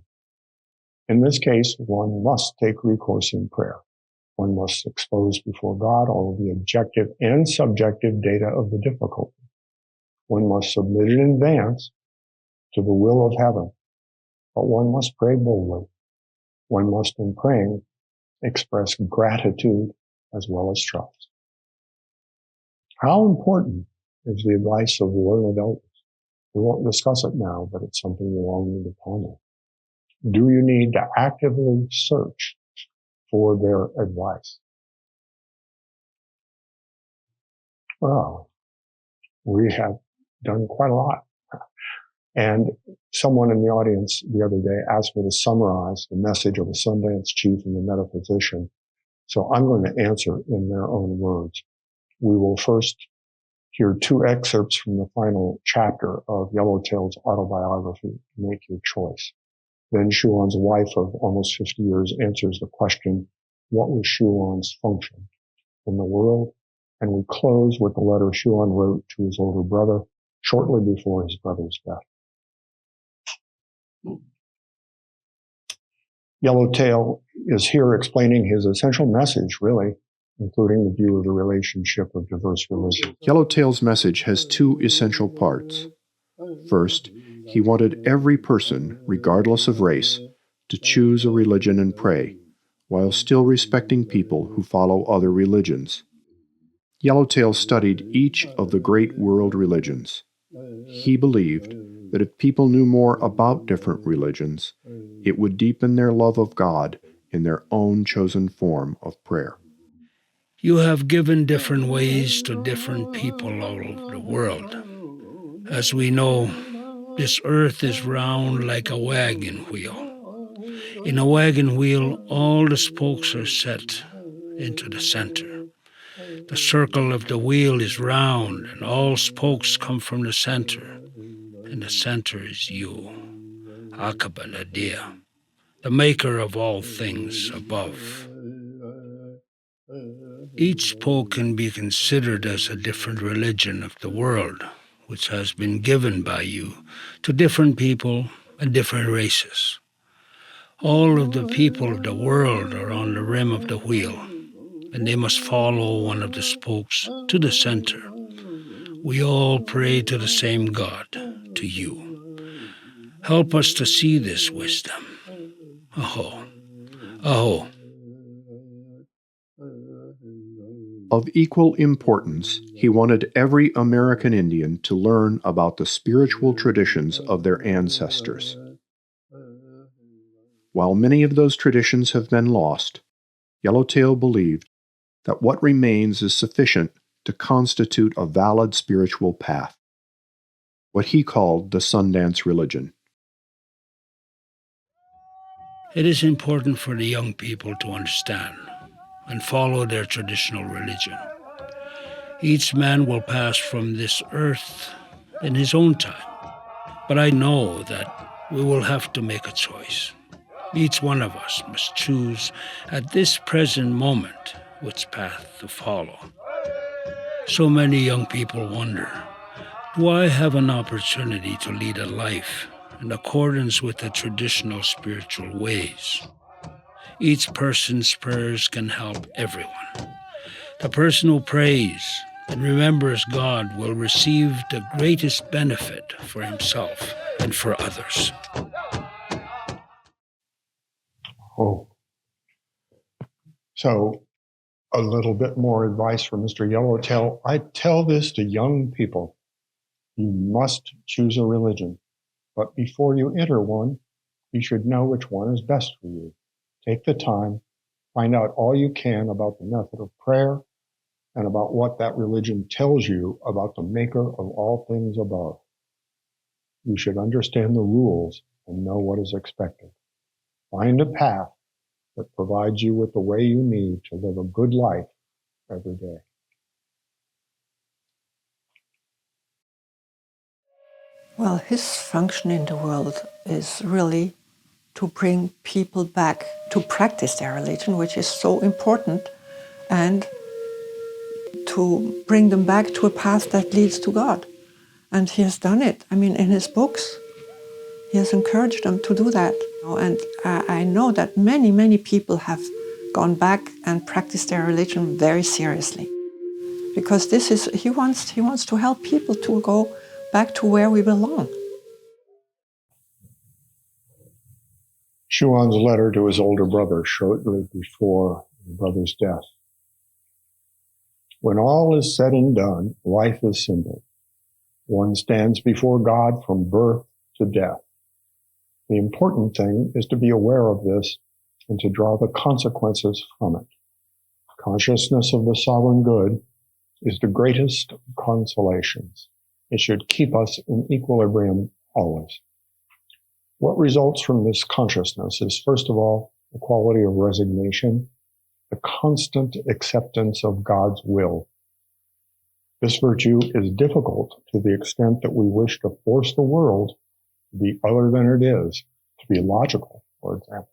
In this case, one must take recourse in prayer. One must expose before God all the objective and subjective data of the difficulty. One must submit it in advance to the will of heaven. But one must pray boldly. One must, in praying, express gratitude as well as trust. How important is the advice of the learned elders? We won't discuss it now, but it's something you all need to ponder. Do you need to actively search for their advice? Well, we have done quite a lot. And someone in the audience the other day asked me to summarize the message of a Sundance chief and the metaphysician. So I'm going to answer in their own words. We will first hear two excerpts from the final chapter of Yellowtail's autobiography, Make Your Choice. Then Schuon's wife of almost 50 years answers the question, what was Schuon's function in the world? And we close with the letter Schuon wrote to his older brother shortly before his brother's death. Yellowtail is here explaining his essential message, really, including the view of the relationship of diverse religions. Yellowtail's message has two essential parts. First, he wanted every person, regardless of race, to choose a religion and pray, while still respecting people who follow other religions. Yellowtail studied each of the great world religions. He believed that if people knew more about different religions, it would deepen their love of God in their own chosen form of prayer. You have given different ways to different people all over the world. As we know, this earth is round like a wagon wheel. In a wagon wheel, all the spokes are set into the center. The circle of the wheel is round, and all spokes come from the center. And the center is you, Aqaba Nadia, the maker of all things above. Each spoke can be considered as a different religion of the world, which has been given by you to different people and different races. All of the people of the world are on the rim of the wheel, and they must follow one of the spokes to the center. We all pray to the same God, to you. Help us to see this wisdom. Aho. Aho. Of equal importance, he wanted every American Indian to learn about the spiritual traditions of their ancestors. While many of those traditions have been lost, Yellowtail believed that what remains is sufficient to constitute a valid spiritual path, what he called the Sundance religion. It is important for the young people to understand and follow their traditional religion. Each man will pass from this earth in his own time, but I know that we will have to make a choice. Each one of us must choose at this present moment which path to follow. So many young people wonder, do I have an opportunity to lead a life in accordance with the traditional spiritual ways? Each person's prayers can help everyone. The person who prays and remembers God will receive the greatest benefit for himself and for others. Oh. So, a little bit more advice from Mr. Yellowtail. I tell this to young people. You must choose a religion, but before you enter one, you should know which one is best for you. Take the time, find out all you can about the method of prayer and about what that religion tells you about the maker of all things above. You should understand the rules and know what is expected. Find a path that provides you with the way you need to live a good life every day. Well, his function in the world is really to bring people back to practice their religion, which is so important, and to bring them back to a path that leads to God. And he has done it. I mean, in his books, he has encouraged them to do that. And I know that many, many people have gone back and practiced their religion very seriously. Because he wants to help people to go back to where we belong. Schuon's letter to his older brother shortly before his brother's death. When all is said and done, life is simple. One stands before God from birth to death. The important thing is to be aware of this and to draw the consequences from it. Consciousness of the sovereign good is the greatest of consolations. It should keep us in equilibrium always. What results from this consciousness is, first of all, the quality of resignation, the constant acceptance of God's will. This virtue is difficult to the extent that we wish to force the world to be other than it is, to be logical, for example.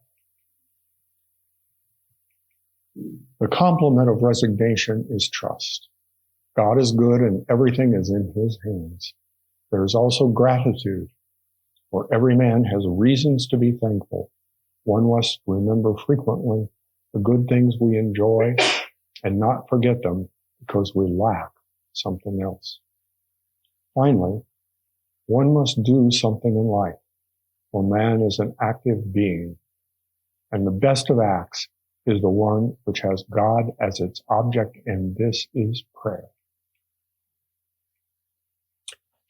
The complement of resignation is trust. God is good and everything is in his hands. There is also gratitude, for every man has reasons to be thankful. One must remember frequently the good things we enjoy and not forget them because we lack something else. Finally, one must do something in life, for man is an active being, and the best of acts is the one which has God as its object, and this is prayer.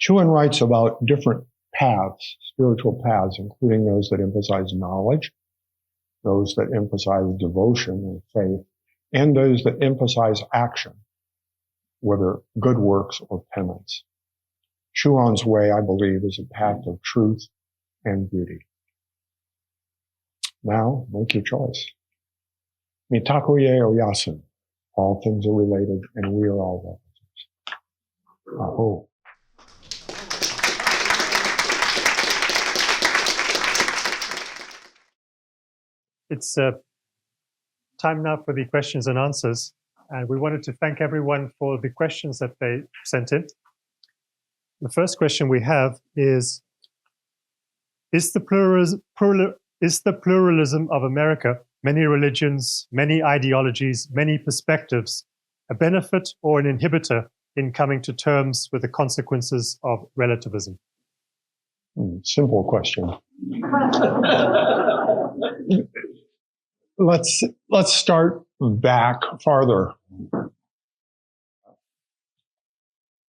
Schuon writes about different paths, spiritual paths, including those that emphasize knowledge, those that emphasize devotion and faith, and those that emphasize action, whether good works or penance. Schuon's way, I believe, is a path of truth and beauty. Now, make your choice. Mitakuye o yasun. All things are related, and we are all relatives. Aho. It's time now for the questions and answers. And we wanted to thank everyone for the questions that they sent in. The first question we have is the pluralism of America, many religions, many ideologies, many perspectives, a benefit or an inhibitor in coming to terms with the consequences of relativism? Simple question. Let's start back farther.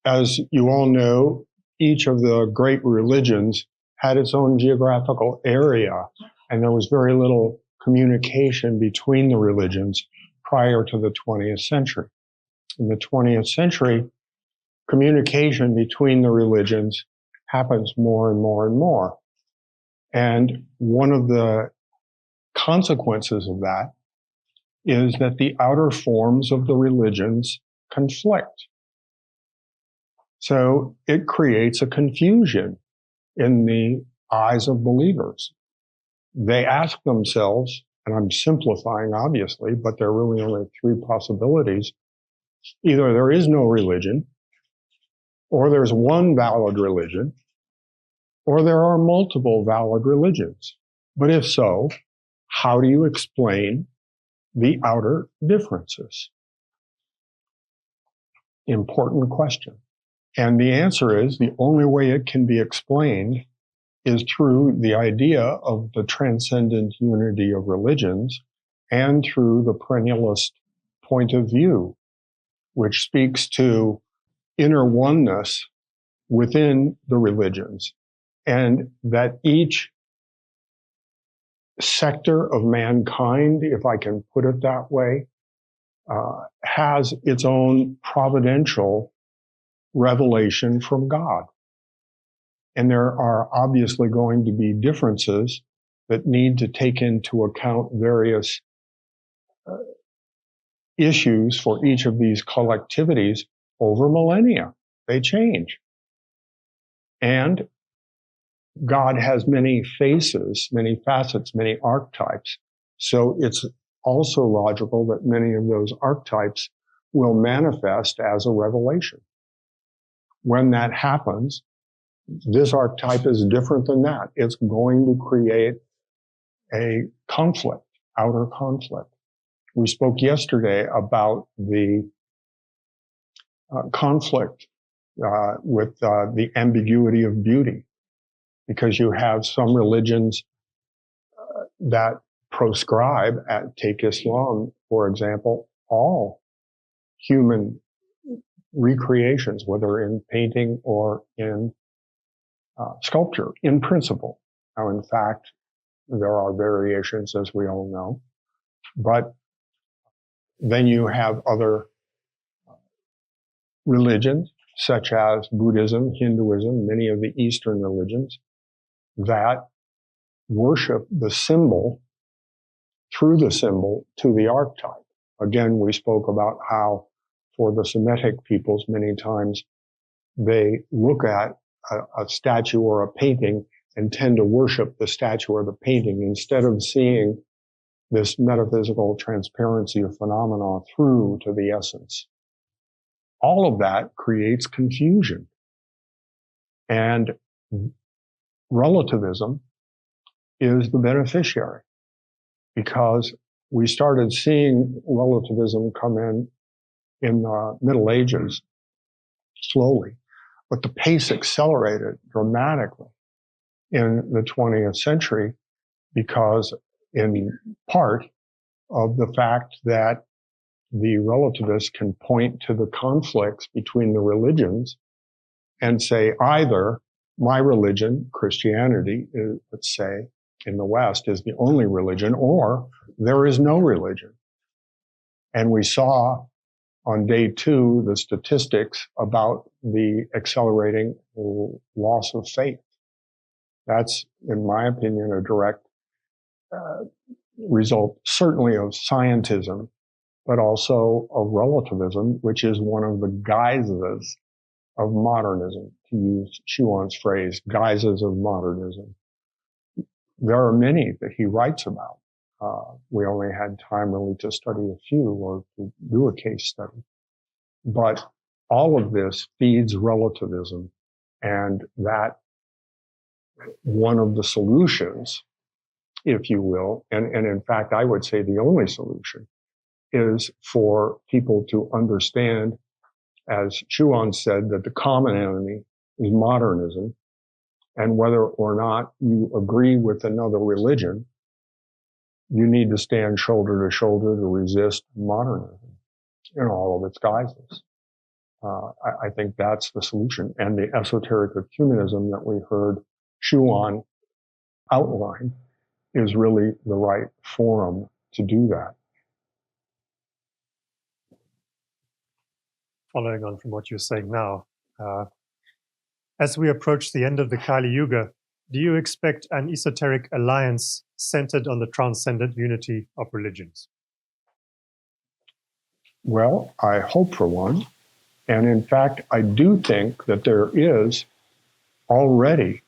As you all know, each of the great religions had its own geographical area, and there was very little communication between the religions prior to the 20th century. In the 20th century, communication between the religions happens more and more and more. And one of the consequences of that is that the outer forms of the religions conflict. So it creates a confusion in the eyes of believers. They ask themselves, and I'm simplifying obviously, but there are really only three possibilities. Either there is no religion, or there's one valid religion, or there are multiple valid religions. But if so, how do you explain the outer differences? Important question. And the answer is the only way it can be explained is through the idea of the transcendent unity of religions and through the perennialist point of view, which speaks to inner oneness within the religions, and that each sector of mankind, if I can put it that way, has its own providential revelation from God. And there are obviously going to be differences that need to take into account various issues for each of these collectivities over millennia. They change. And God has many faces, many facets, many archetypes. So it's also logical that many of those archetypes will manifest as a revelation. When that happens, this archetype is different than that. It's going to create a conflict, outer conflict. We spoke yesterday about the conflict with the ambiguity of beauty, because you have some religions that proscribe, take Islam, for example, all human recreations, whether in painting or in sculpture, in principle. Now, in fact, there are variations, as we all know, but then you have other religions, such as Buddhism, Hinduism, many of the Eastern religions, that worship the symbol, through the symbol, to the archetype. Again, we spoke about how for the Semitic peoples, many times they look at a statue or a painting and tend to worship the statue or the painting instead of seeing this metaphysical transparency of phenomena through to the essence. All of that creates confusion. And relativism is the beneficiary, because we started seeing relativism come in the Middle Ages slowly, but the pace accelerated dramatically in the 20th century because, in part, of the fact that the relativists can point to the conflicts between the religions and say either my religion, Christianity, let's say, in the West, is the only religion, or there is no religion. And we saw on day 2 the statistics about the accelerating loss of faith. That's, in my opinion, a direct result, certainly of scientism, but also of relativism, which is one of the guises of modernism, to use Schuon's phrase, guises of modernism. There are many that he writes about. We only had time really to study a few or to do a case study. But all of this feeds relativism, and that one of the solutions, if you will, and in fact, I would say the only solution, is for people to understand, as Schuon said, that the common enemy is modernism, and whether or not you agree with another religion, you need to stand shoulder to shoulder to resist modernism in all of its guises. I think that's the solution. And the esoteric ecumenism that we heard Schuon outline is really the right forum to do that. Following on from what you're saying now, as we approach the end of the Kali Yuga, do you expect an esoteric alliance centered on the transcendent unity of religions? Well, I hope for one. And in fact, I do think that there is already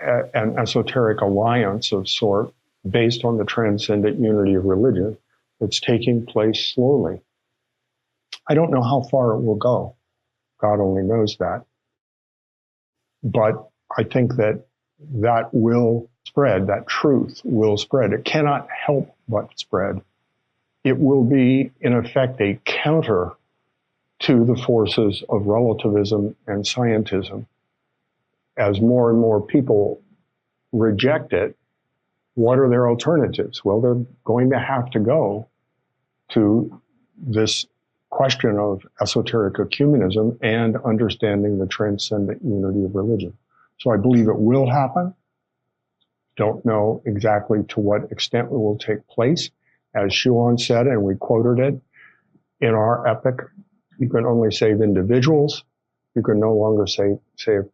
an esoteric alliance of sort based on the transcendent unity of religion that's taking place slowly. I don't know how far it will go. God only knows that. But I think that that will spread, that truth will spread. It cannot help but spread. It will be, in effect, a counter to the forces of relativism and scientism. As more and more people reject it, what are their alternatives? Well, they're going to have to go to this question of esoteric ecumenism and understanding the transcendent unity of religion. So I believe it will happen. Don't know exactly to what extent it will take place. As Schuon said, and we quoted it, in our epoch, you can only save individuals. You can no longer save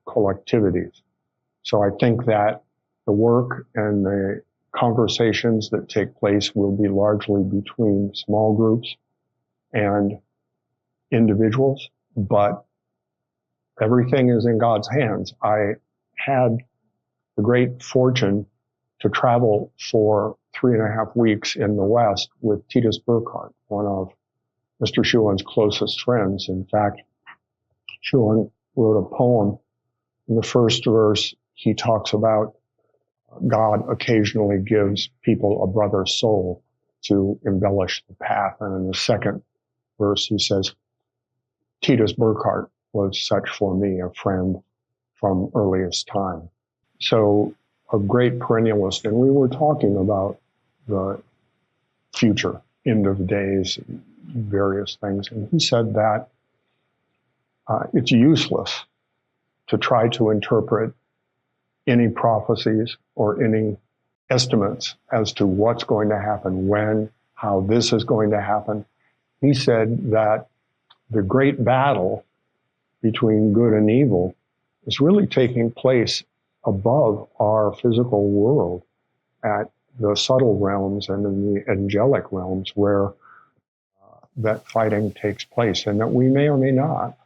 collectivities. So I think that the work and the conversations that take place will be largely between small groups and individuals, but everything is in God's hands. I had the great fortune to travel for 3.5 weeks in the West with Titus Burckhardt, one of Mr. Schuon's closest friends. In fact, Schuon wrote a poem. In the first verse, he talks about God occasionally gives people a brother's soul to embellish the path. And in the second verse, he says, Titus Burckhardt was such for me, a friend from earliest time. So a great perennialist. And we were talking about the future, end of days, various things. And he said that it's useless to try to interpret any prophecies or any estimates as to what's going to happen, when, how this is going to happen. He said that the great battle between good and evil is really taking place above our physical world at the subtle realms and in the angelic realms where that fighting takes place, and that we may or may not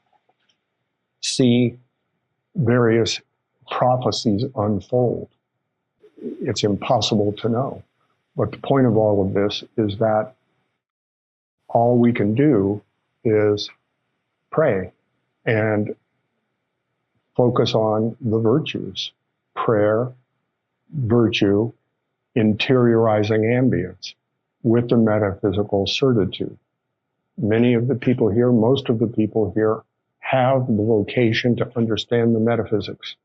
see various prophecies unfold. It's impossible to know. But the point of all of this is that all we can do is pray and focus on the virtues: prayer, virtue, interiorizing ambience with the metaphysical certitude. Many of the people here, most of the people here, have the vocation to understand the metaphysics.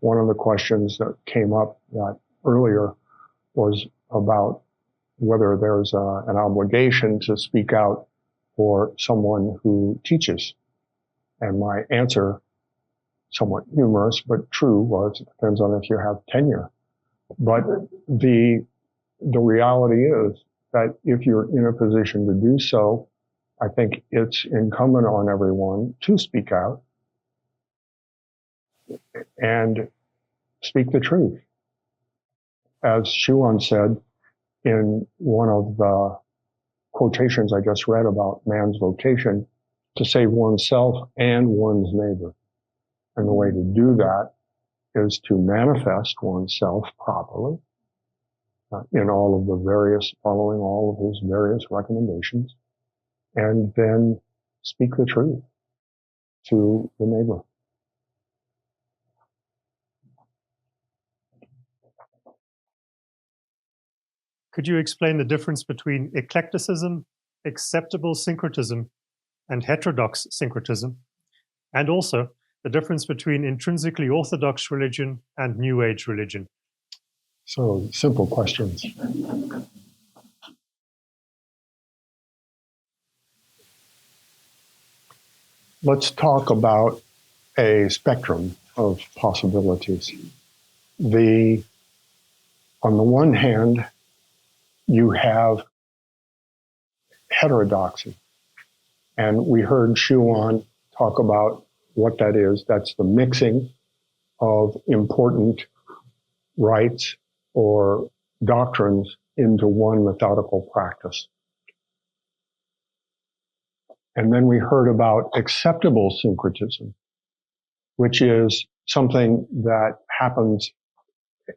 One of the questions that came up earlier was about whether there's an obligation to speak out for someone who teaches. And my answer, somewhat humorous but true, was it depends on if you have tenure. But the reality is that if you're in a position to do so, I think it's incumbent on everyone to speak out and speak the truth. As Schuon said in one of the quotations I just read about man's vocation, to save oneself and one's neighbor. And the way to do that is to manifest oneself properly in all of the various, following all of his various recommendations, and then speak the truth to the neighbor. Could you explain the difference between eclecticism, acceptable syncretism, and heterodox syncretism, and also the difference between intrinsically orthodox religion and New Age religion? So, simple questions. Let's talk about a spectrum of possibilities. On the one hand, you have heterodoxy. And we heard Schuon talk about what that is. That's the mixing of important rites or doctrines into one methodical practice. And then we heard about acceptable syncretism, which is something that happens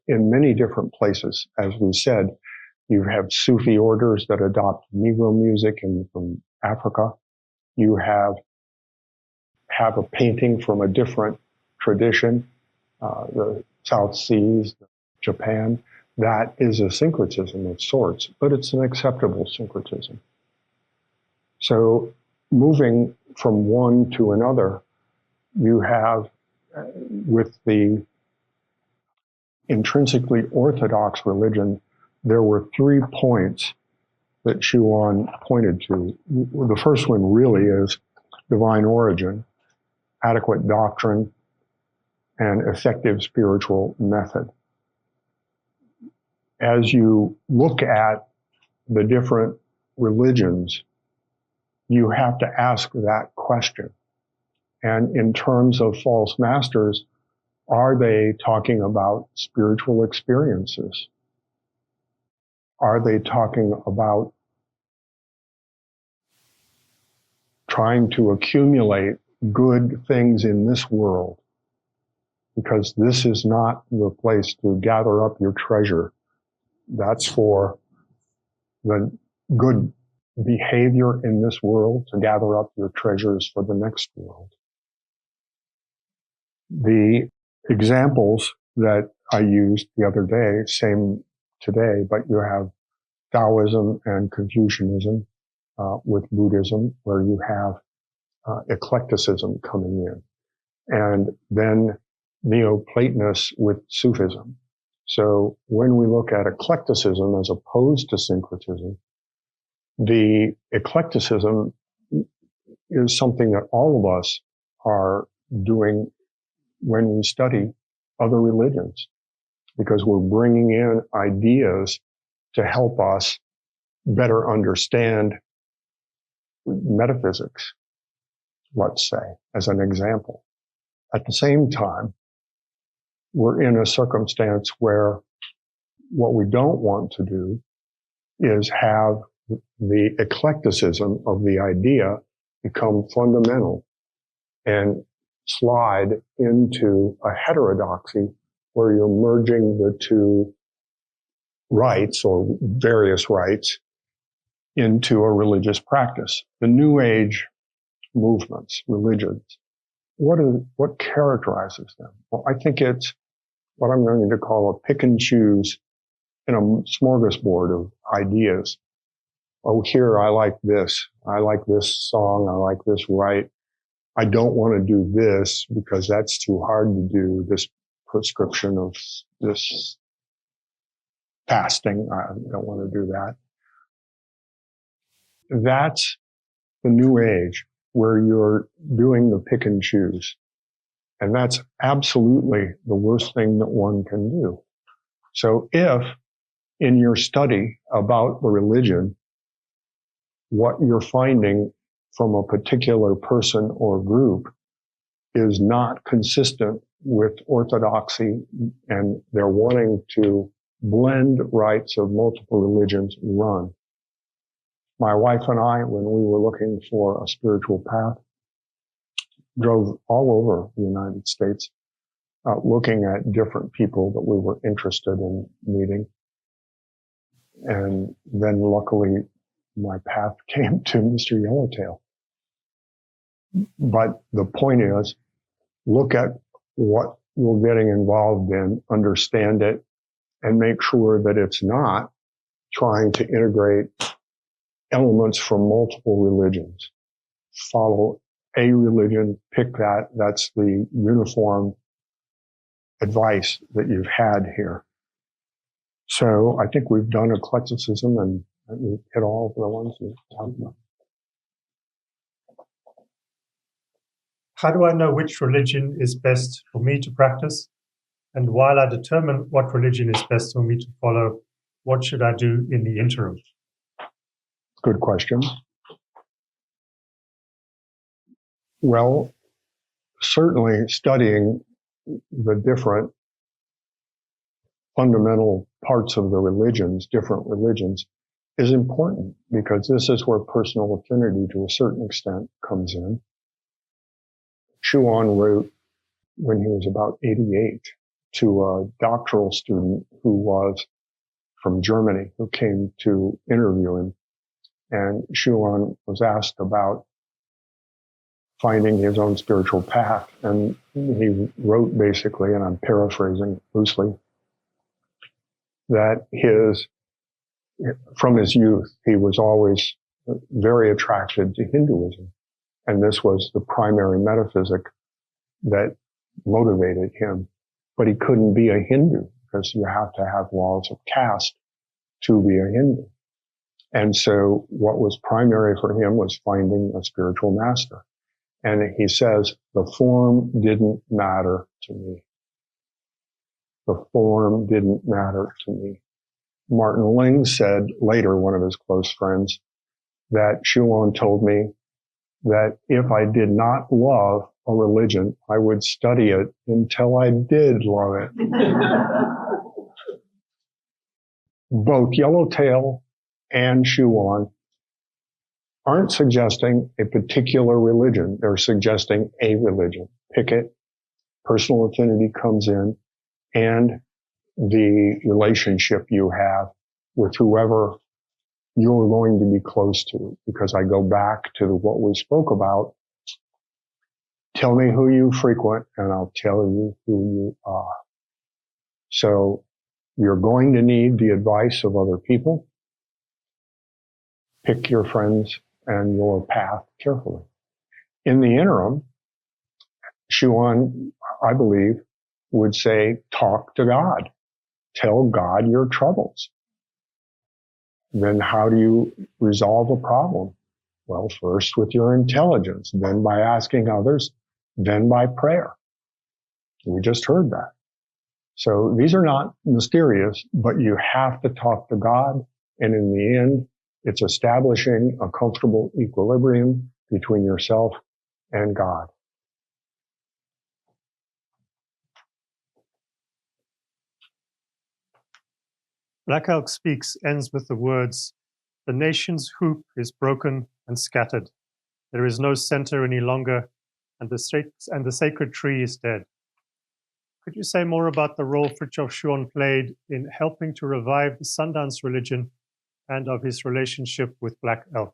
in many different places. As we said, you have Sufi orders that adopt Negro music from Africa. You have a painting from a different tradition, the South Seas, Japan. That is a syncretism of sorts, but it's an acceptable syncretism. So moving from one to another, you have, with the intrinsically orthodox religion, there were 3 points that Schuon pointed to. The first one really is divine origin, adequate doctrine, and effective spiritual method. As you look at the different religions, you have to ask that question. And in terms of false masters, are they talking about spiritual experiences? Are they talking about trying to accumulate good things in this world? Because this is not the place to gather up your treasure. That's for the good behavior in this world, to gather up your treasures for the next world. The examples that I used the other day, same today, but you have Taoism and Confucianism with Buddhism, where you have eclecticism coming in, and then Neoplatonists with Sufism. So when we look at eclecticism as opposed to syncretism, the eclecticism is something that all of us are doing when we study other religions, because we're bringing in ideas to help us better understand metaphysics, let's say, as an example. At the same time, we're in a circumstance where what we don't want to do is have the eclecticism of the idea become fundamental and slide into a heterodoxy where you're merging the two rites or various rites into a religious practice. The New Age movements, religions, what characterizes them? Well, I think it's what I'm going to call a pick and choose in a smorgasbord of ideas. Oh, here, I like this song, I like this rite. I don't want to do this because that's too hard to do, this prescription of this fasting. I don't want to do that. that's the new age where you're doing the pick and choose. And that's absolutely the worst thing that one can do. So if in your study about the religion, what you're finding from a particular person or group is not consistent with orthodoxy and they're wanting to blend rites of multiple religions, run. My wife and I, when we were looking for a spiritual path, drove all over the United States, looking at different people that we were interested in meeting. And then luckily my path came to Mr. Yellowtail. But the point is, look at what you're getting involved in, understand it, and make sure that it's not trying to integrate elements from multiple religions. Follow a religion, pick that. That's the uniform advice that you've had here. So I think we've done eclecticism and we've hit all of the ones we talked about. How do I know which religion is best for me to practice? And while I determine what religion is best for me to follow, what should I do in the interim? Good question. Well, certainly studying the different fundamental parts of the religions, different religions, is important because this is where personal affinity to a certain extent comes in. Schuon wrote when he was about 88 to a doctoral student who was from Germany who came to interview him. And Schuon was asked about finding his own spiritual path. And he wrote basically, and I'm paraphrasing loosely, that from his youth, he was always very attracted to Hinduism. And this was the primary metaphysic that motivated him. But he couldn't be a Hindu because you have to have laws of caste to be a Hindu. And so what was primary for him was finding a spiritual master. And he says, the form didn't matter to me. The form didn't matter to me. Martin Ling said later, one of his close friends, that Schuon told me that if I did not love a religion, I would study it until I did love it. Both Yellowtail and Schuon aren't suggesting a particular religion. They're suggesting a religion. Pick it. Personal affinity comes in, and the relationship you have with whoever you're going to be close to. Because I go back to what we spoke about. Tell me who you frequent, and I'll tell you who you are. So you're going to need the advice of other people. Pick your friends and your path carefully. In the interim, Schuon, I believe, would say, talk to God. Tell God your troubles. Then how do you resolve a problem? Well, first with your intelligence, then by asking others, then by prayer. We just heard that. So these are not mysterious, but you have to talk to God. And in the end, it's establishing a comfortable equilibrium between yourself and God. Black Elk Speaks ends with the words, "The nation's hoop is broken and scattered. There is no center any longer, and the sacred tree is dead." Could you say more about the role Frithjof Schuon played in helping to revive the Sundance religion and of his relationship with Black Elk?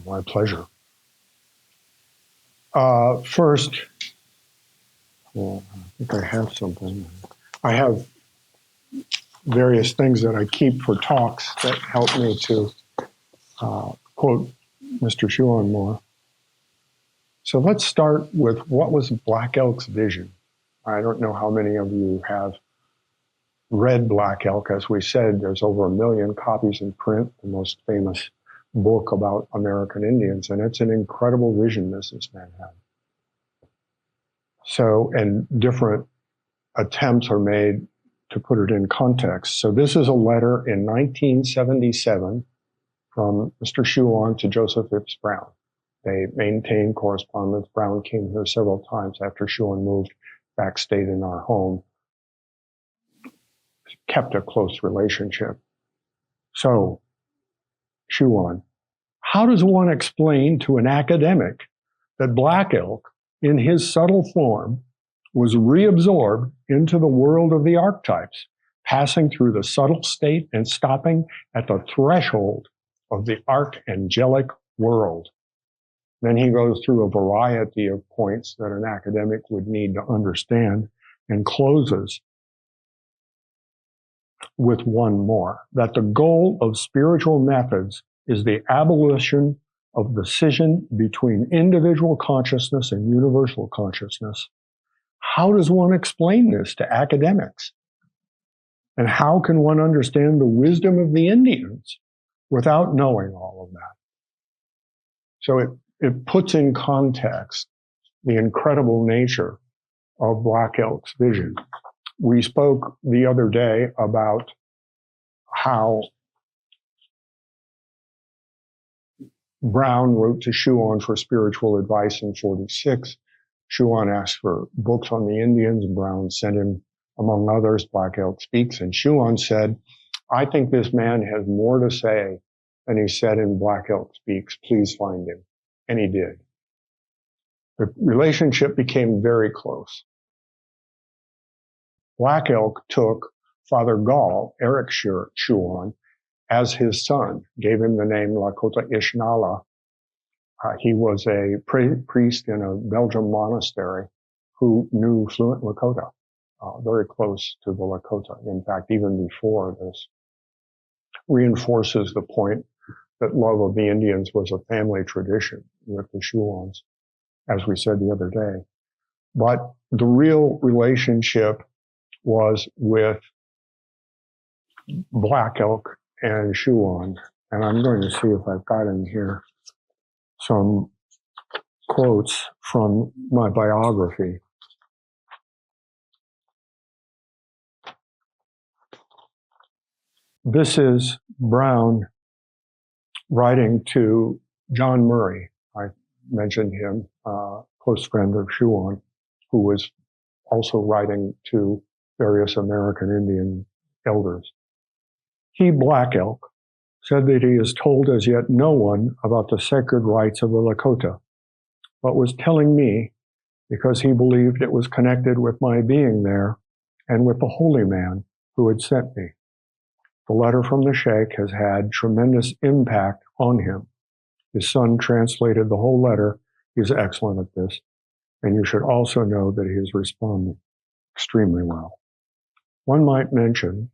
My pleasure. First, well, I think I have something. I have various things that I keep for talks that help me to quote Mr. Schuon more. So let's start with what was Black Elk's vision. I don't know how many of you have read Black Elk. As we said, there's over 1 million copies in print, the most famous book about American Indians, and it's an incredible vision this man had. So, and different attempts are made to put it in context. So this is a letter in 1977 from Mr. Schuon to Joseph Phipps Brown. They maintained correspondence. Brown came here several times after Schuon moved back, stayed in our home, kept a close relationship. So, Schuon, how does one explain to an academic that Black Elk, in his subtle form, was reabsorbed into the world of the archetypes, passing through the subtle state and stopping at the threshold of the archangelic world? Then he goes through a variety of points that an academic would need to understand and closes with one more, that the goal of spiritual methods is the abolition of the scission between individual consciousness and universal consciousness. How does one explain this to academics? And how can one understand the wisdom of the Indians without knowing all of that? So it puts in context the incredible nature of Black Elk's vision. We spoke the other day about how Brown wrote to Schuon for spiritual advice in 46. Schuon asked for books on the Indians, and Brown sent him, among others, Black Elk Speaks. And Schuon said, I think this man has more to say than he said in Black Elk Speaks. Please find him. And he did. The relationship became very close. Black Elk took Father Gall, Eric Schuon, as his son, gave him the name Lakota Ishnala. He was a priest in a Belgian monastery who knew fluent Lakota, very close to the Lakota. In fact, even before this, reinforces the point that love of the Indians was a family tradition with the Schuons, as we said the other day. But the real relationship was with Black Elk and Schuon. And I'm going to see if I've got in here some quotes from my biography. This is Brown writing to John Murray. I mentioned him, close friend of Schuon, who was also writing to various American Indian elders. He, Black Elk, said that he has told as yet no one about the sacred rites of the Lakota, but was telling me because he believed it was connected with my being there and with the holy man who had sent me. The letter from the Sheikh has had tremendous impact on him. His son translated the whole letter. He's excellent at this. And you should also know that he has responded extremely well. One might mention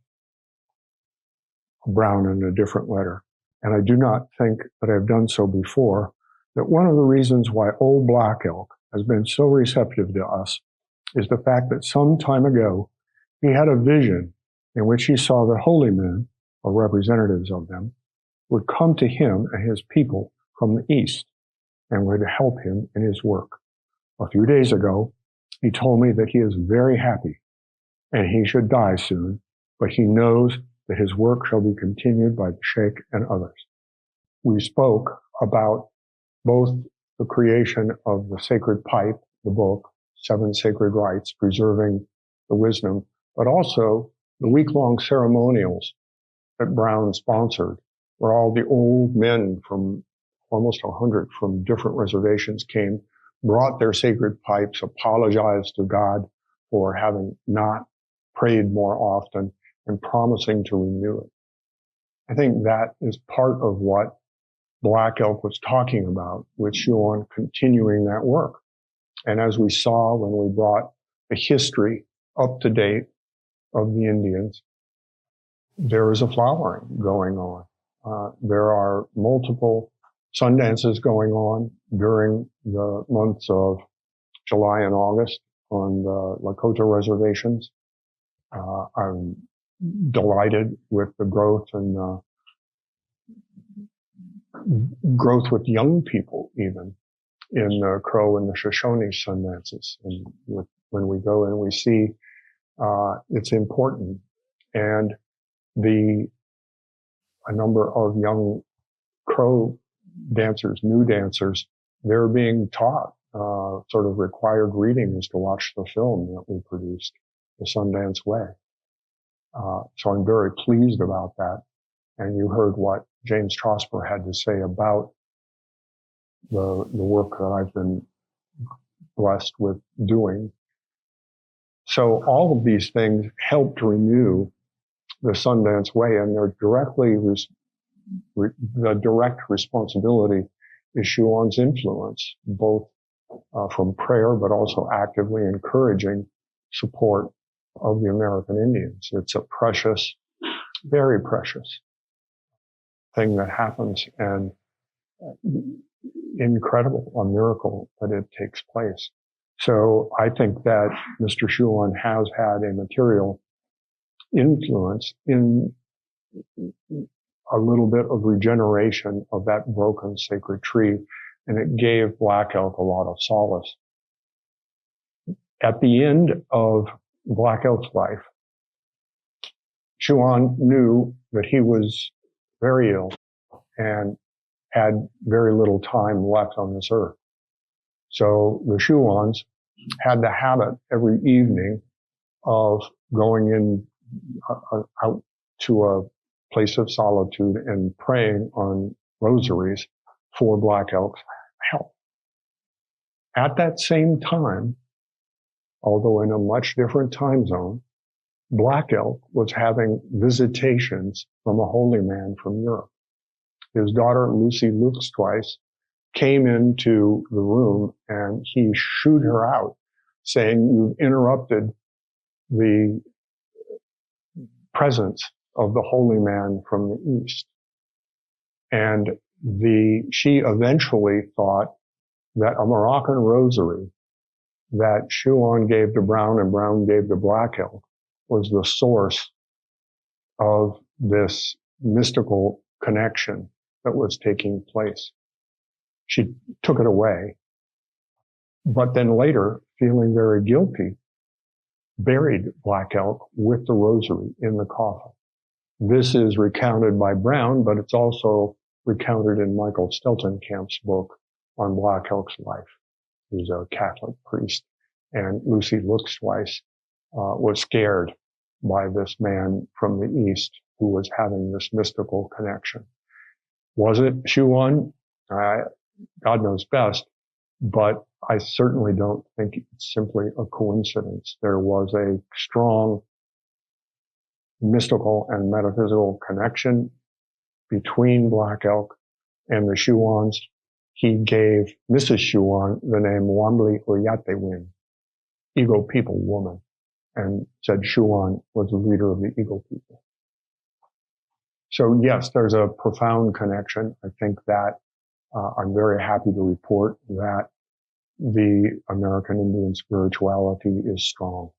Brown in a different letter, and I do not think that I've done so before, that one of the reasons why old Black Elk has been so receptive to us is the fact that some time ago he had a vision in which he saw that holy men, or representatives of them, would come to him and his people from the east and would help him in his work. A few days ago, he told me that he is very happy and he should die soon, but he knows that his work shall be continued by the Sheikh and others. We spoke about both the creation of the sacred pipe, the book, 7 Sacred Rites, Preserving the Wisdom, but also the week-long ceremonials that Brown sponsored, where all the old men from almost 100 from different reservations came, brought their sacred pipes, apologized to God for having not prayed more often, and promising to renew it. I think that is part of what Black Elk was talking about, with Schuon continuing that work. And as we saw when we brought the history up to date of the Indians, there is a flowering going on. There are multiple sun dances going on during the months of July and August on the Lakota reservations. I'm delighted with the growth and growth with young people, even in the Crow and the Shoshone sun dances. And when we go and we see, it's important. And a number of young Crow dancers, new dancers, they're being taught sort of required reading is to watch the film that we produced, The Sundance Way. So I'm very pleased about that. And you heard what James Trosper had to say about the work that I've been blessed with doing. So all of these things helped renew the Sundance Way, and they're directly the direct responsibility is Schuon's influence, both from prayer, but also actively encouraging support of the American Indians. It's a precious, very precious thing that happens, and incredible, a miracle that it takes place. So I think that Mr. Schuon has had a material influence in a little bit of regeneration of that broken sacred tree, and it gave Black Elk a lot of solace. At the end of Black Elk's life, Schuon knew that he was very ill and had very little time left on this earth. So the Schuons had the habit every evening of going in out to a place of solitude and praying on rosaries for Black Elk's health. At that same time, although in a much different time zone, Black Elk was having visitations from a holy man from Europe. His daughter, Lucy Luxtwice, came into the room and he shooed her out, saying, "You've interrupted the presence of the holy man from the East." And she eventually thought that a Moroccan rosary that Schuon gave to Brown and Brown gave to Black Elk was the source of this mystical connection that was taking place. She took it away, but then later, feeling very guilty, buried Black Elk with the rosary in the coffin. This is recounted by Brown, but it's also recounted in Michael Steltenkamp's book on Black Elk's life. He's a Catholic priest, and Lucy Luxtwice was scared by this man from the East who was having this mystical connection. Was it Schuon? God knows best, but I certainly don't think it's simply a coincidence. There was a strong mystical and metaphysical connection between Black Elk and the Schuons. He gave Mrs. Schuon the name Wambli Oyatewin, Eagle People woman, and said Schuon was the leader of the Eagle People. So yes, there's a profound connection. I think that I'm very happy to report that the American Indian spirituality is strong.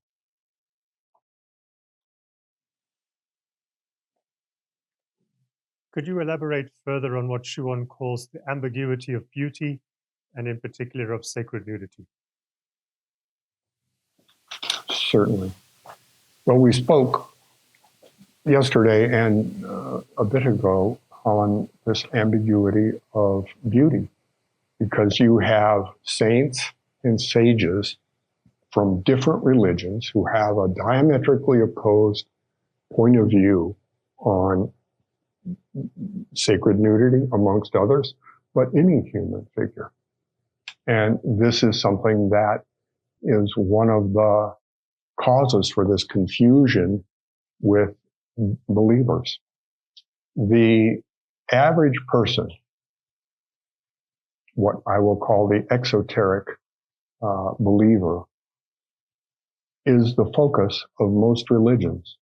Could you elaborate further on what Schuon calls the ambiguity of beauty, and in particular of sacred nudity? Certainly. Well, we spoke yesterday and a bit ago on this ambiguity of beauty, because you have saints and sages from different religions who have a diametrically opposed point of view on sacred nudity, amongst others, but any human figure. And this is something that is one of the causes for this confusion with believers. The average person, what I will call the exoteric believer, is the focus of most religions.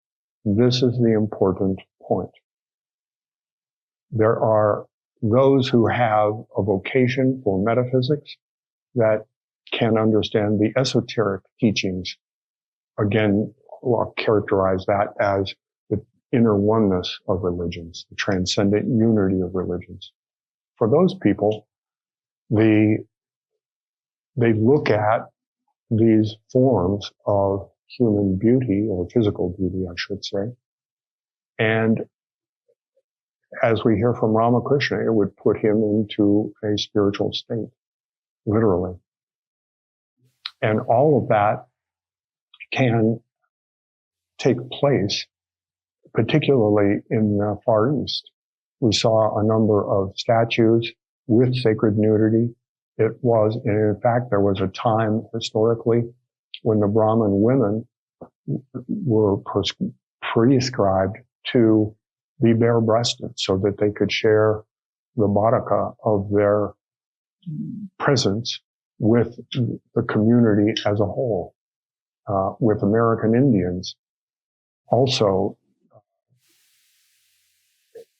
This is the important point. There are those who have a vocation for metaphysics that can understand the esoteric teachings. Again, I'll characterize that as the inner oneness of religions, the transcendent unity of religions. For those people, they look at these forms of human beauty, or physical beauty, I should say, and as we hear from Ramakrishna, it would put him into a spiritual state, literally. And all of that can take place, particularly in the Far East. We saw a number of statues with sacred nudity. It was, and in fact, there was a time historically when the Brahmin women were prescribed to be bare-breasted so that they could share the bodhika of their presence with the community as a whole. With American Indians, also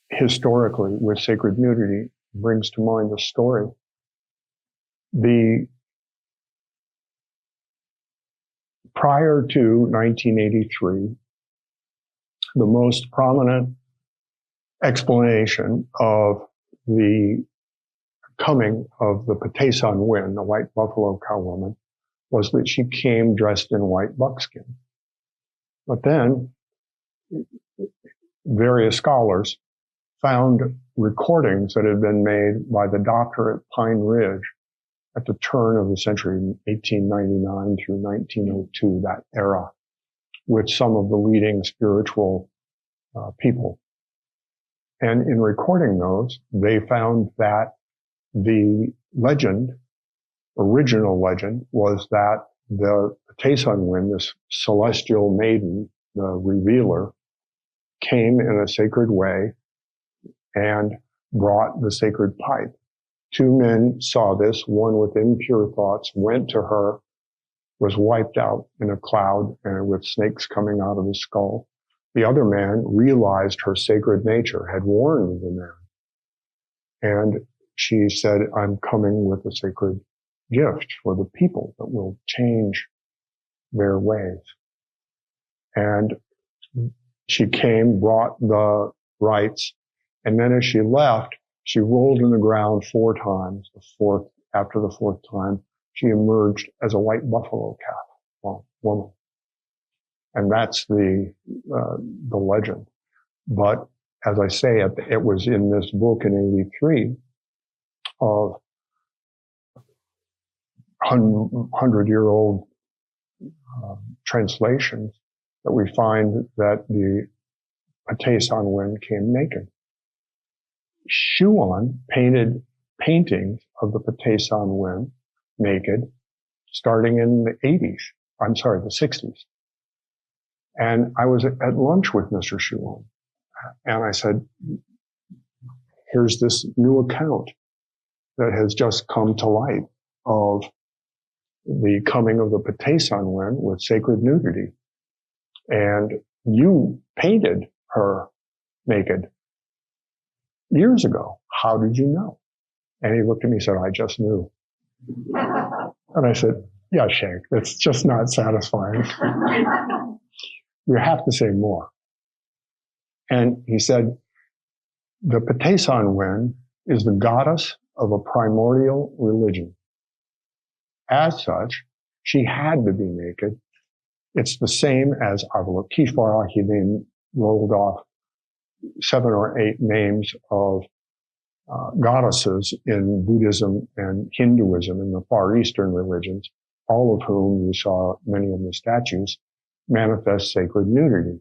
historically with sacred nudity, brings to mind a story. Prior to 1983, the most prominent explanation of the coming of the Patesan Wen, the white buffalo cow woman, was that she came dressed in white buckskin. But then various scholars found recordings that had been made by the doctor at Pine Ridge at the turn of the century, 1899 through 1902, that era, with some of the leading spiritual people. And in recording those, they found that the legend, original legend, was that the Patesan Wen, this celestial maiden, the revealer, came in a sacred way and brought the sacred pipe. Two men saw this, one with impure thoughts, went to her, was wiped out in a cloud and with snakes coming out of his skull. The other man realized her sacred nature, had warned the man. And she said, I'm coming with a sacred gift for the people that will change their ways. And she came, brought the rites, and then as she left, she rolled in the ground 4 times. After the fourth time, she emerged as a white buffalo calf woman. And that's the legend. But as I say, it was in this book in 83 of 100-year-old translations that we find that the Patesan Wen came naked. Schuon painted paintings of the Patesan Wen naked starting in the 60s. And I was at lunch with Mr. Schuon, and I said, here's this new account that has just come to light of the coming of the Patesan Wen with sacred nudity. And you painted her naked years ago. How did you know? And he looked at me and said, I just knew. And I said, yeah, Shank, that's just not satisfying. You have to say more. And he said, the Patesan Wen is the goddess of a primordial religion. As such, she had to be naked. It's the same as Avalokiteshvara. He then rolled off 7 or 8 names of goddesses in Buddhism and Hinduism and the Far Eastern religions, all of whom you saw many of the statues manifest sacred nudity.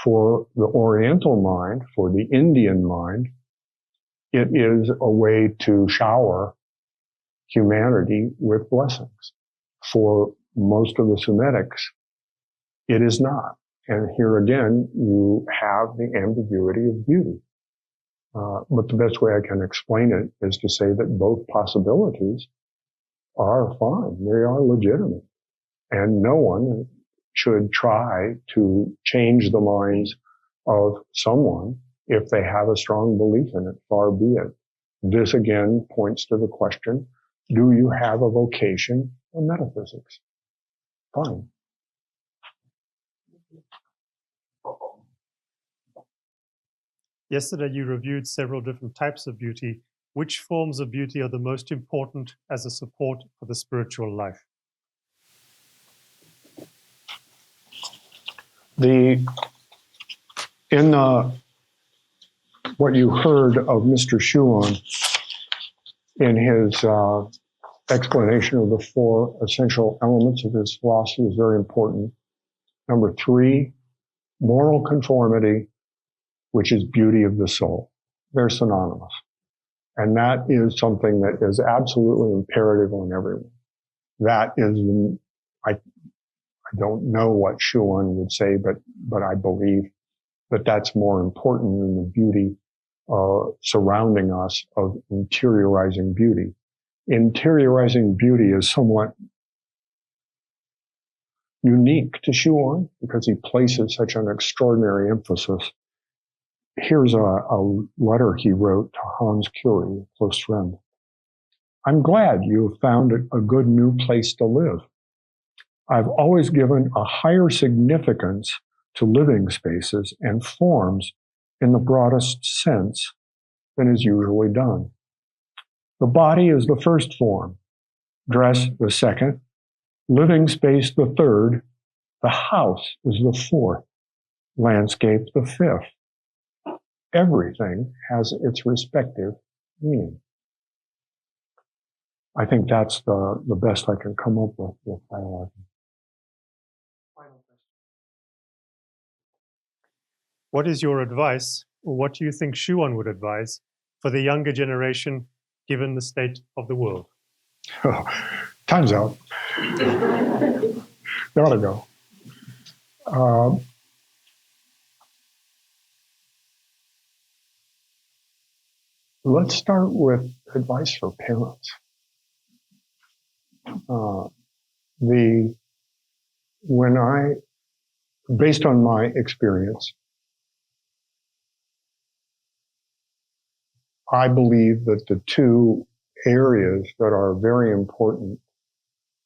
For the Oriental mind, for the Indian mind, it is a way to shower humanity with blessings. For most of the Semitics, it is not. And here again, you have the ambiguity of beauty. But the best way I can explain it is to say that both possibilities are fine. They are legitimate. And no one should try to change the minds of someone if they have a strong belief in it, far be it. This again points to the question, do you have a vocation in metaphysics? Fine. Yesterday, you reviewed several different types of beauty. Which forms of beauty are the most important as a support for the spiritual life? What you heard of Mr. Schuon in his explanation of the four essential elements of his philosophy is very important. Number 3, moral conformity, which is beauty of the soul. They're synonymous. And that is something that is absolutely imperative on everyone. That is, I don't know what Schuon would say, but I believe that that's more important than the beauty surrounding us of interiorizing beauty. Interiorizing beauty is somewhat unique to Schuon because he places such an extraordinary emphasis. Here's a letter he wrote to Hans Curie, a close friend. I'm glad you have found a good new place to live. I've always given a higher significance to living spaces and forms in the broadest sense than is usually done. The body is the first form, dress the second, living space the third, the house is the fourth, landscape the fifth. Everything has its respective meaning. I think that's the best I can come up with biology. What is your advice, or what do you think Schuon would advise for the younger generation given the state of the world? Oh, time's out. Gotta go. Let's start with advice for parents. Based on my experience, I believe that the two areas that are very important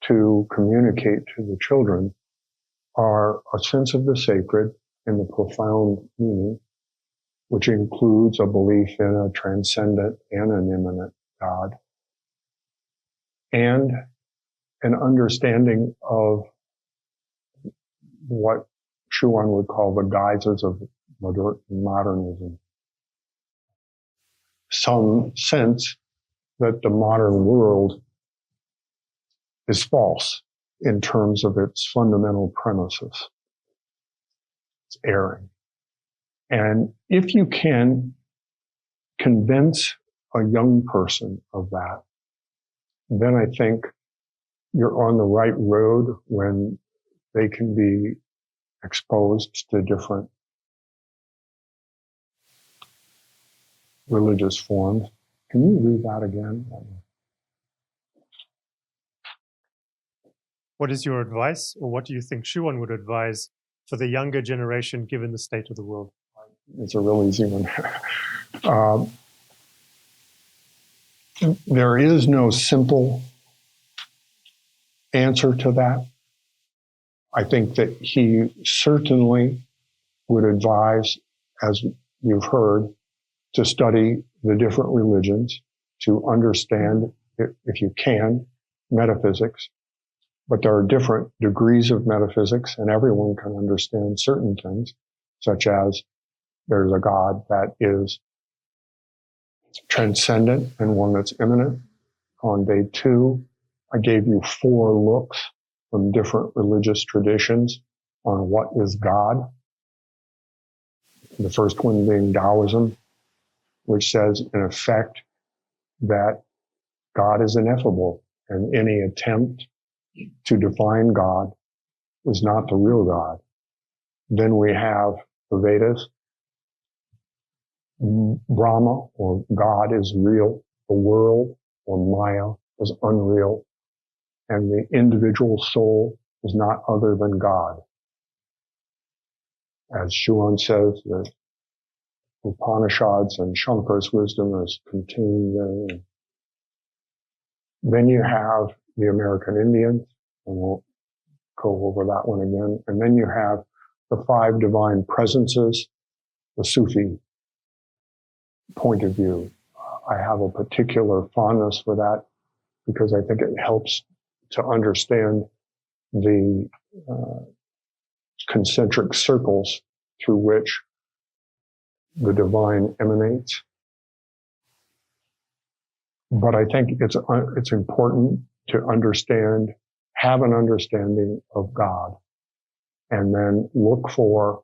to communicate to the children are a sense of the sacred and the profound meaning, which includes a belief in a transcendent and an immanent God, and an understanding of what Schuon would call the guises of modernism. Some sense that the modern world is false in terms of its fundamental premises. It's erring. And if you can convince a young person of that, then I think you're on the right road when they can be exposed to different religious forms. Can you read that again? What is your advice, or what do you think Schuon would advise for the younger generation given the state of the world? It's a real easy one. There is no simple answer to that. I think that he certainly would advise, as you've heard, to study the different religions, to understand, if you can, metaphysics. But there are different degrees of metaphysics, and everyone can understand certain things, such as there's a God that is transcendent and one that's immanent. On day 2, I gave you 4 looks from different religious traditions on what is God. The first one being Taoism, which says, in effect, that God is ineffable, and any attempt to define God is not the real God. Then we have the Vedas. Brahma, or God, is real. The world, or Maya, is unreal. And the individual soul is not other than God. As Schuon says, the Upanishads and Shankara's wisdom is contained therein. Then you have the American Indians, and we'll go over that one again. And then you have the 5 divine presences, the Sufi point of view. I have a particular fondness for that because I think it helps to understand the concentric circles through which the divine emanates. But I think it's important to understand, have an understanding of God, and then look for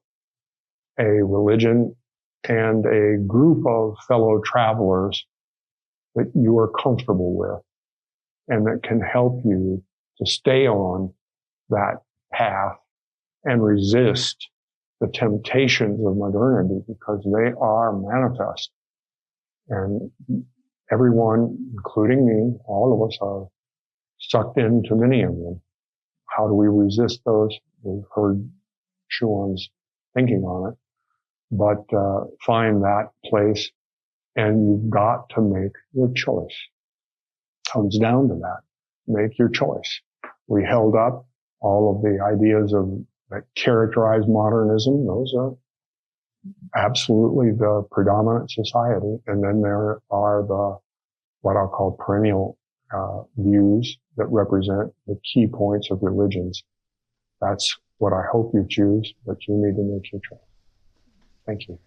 a religion and a group of fellow travelers that you are comfortable with and that can help you to stay on that path and resist the temptations of modernity, because they are manifest. And everyone, including me, all of us are sucked into many of them. How do we resist those? We've heard Schuon's thinking on it, but find that place, and you've got to make your choice. Comes down to that. Make your choice. We held up all of the ideas that characterize modernism. Those are absolutely the predominant society. And then there are what I'll call perennial views that represent the key points of religions. That's what I hope you choose, but you need to make your choice. Thank you.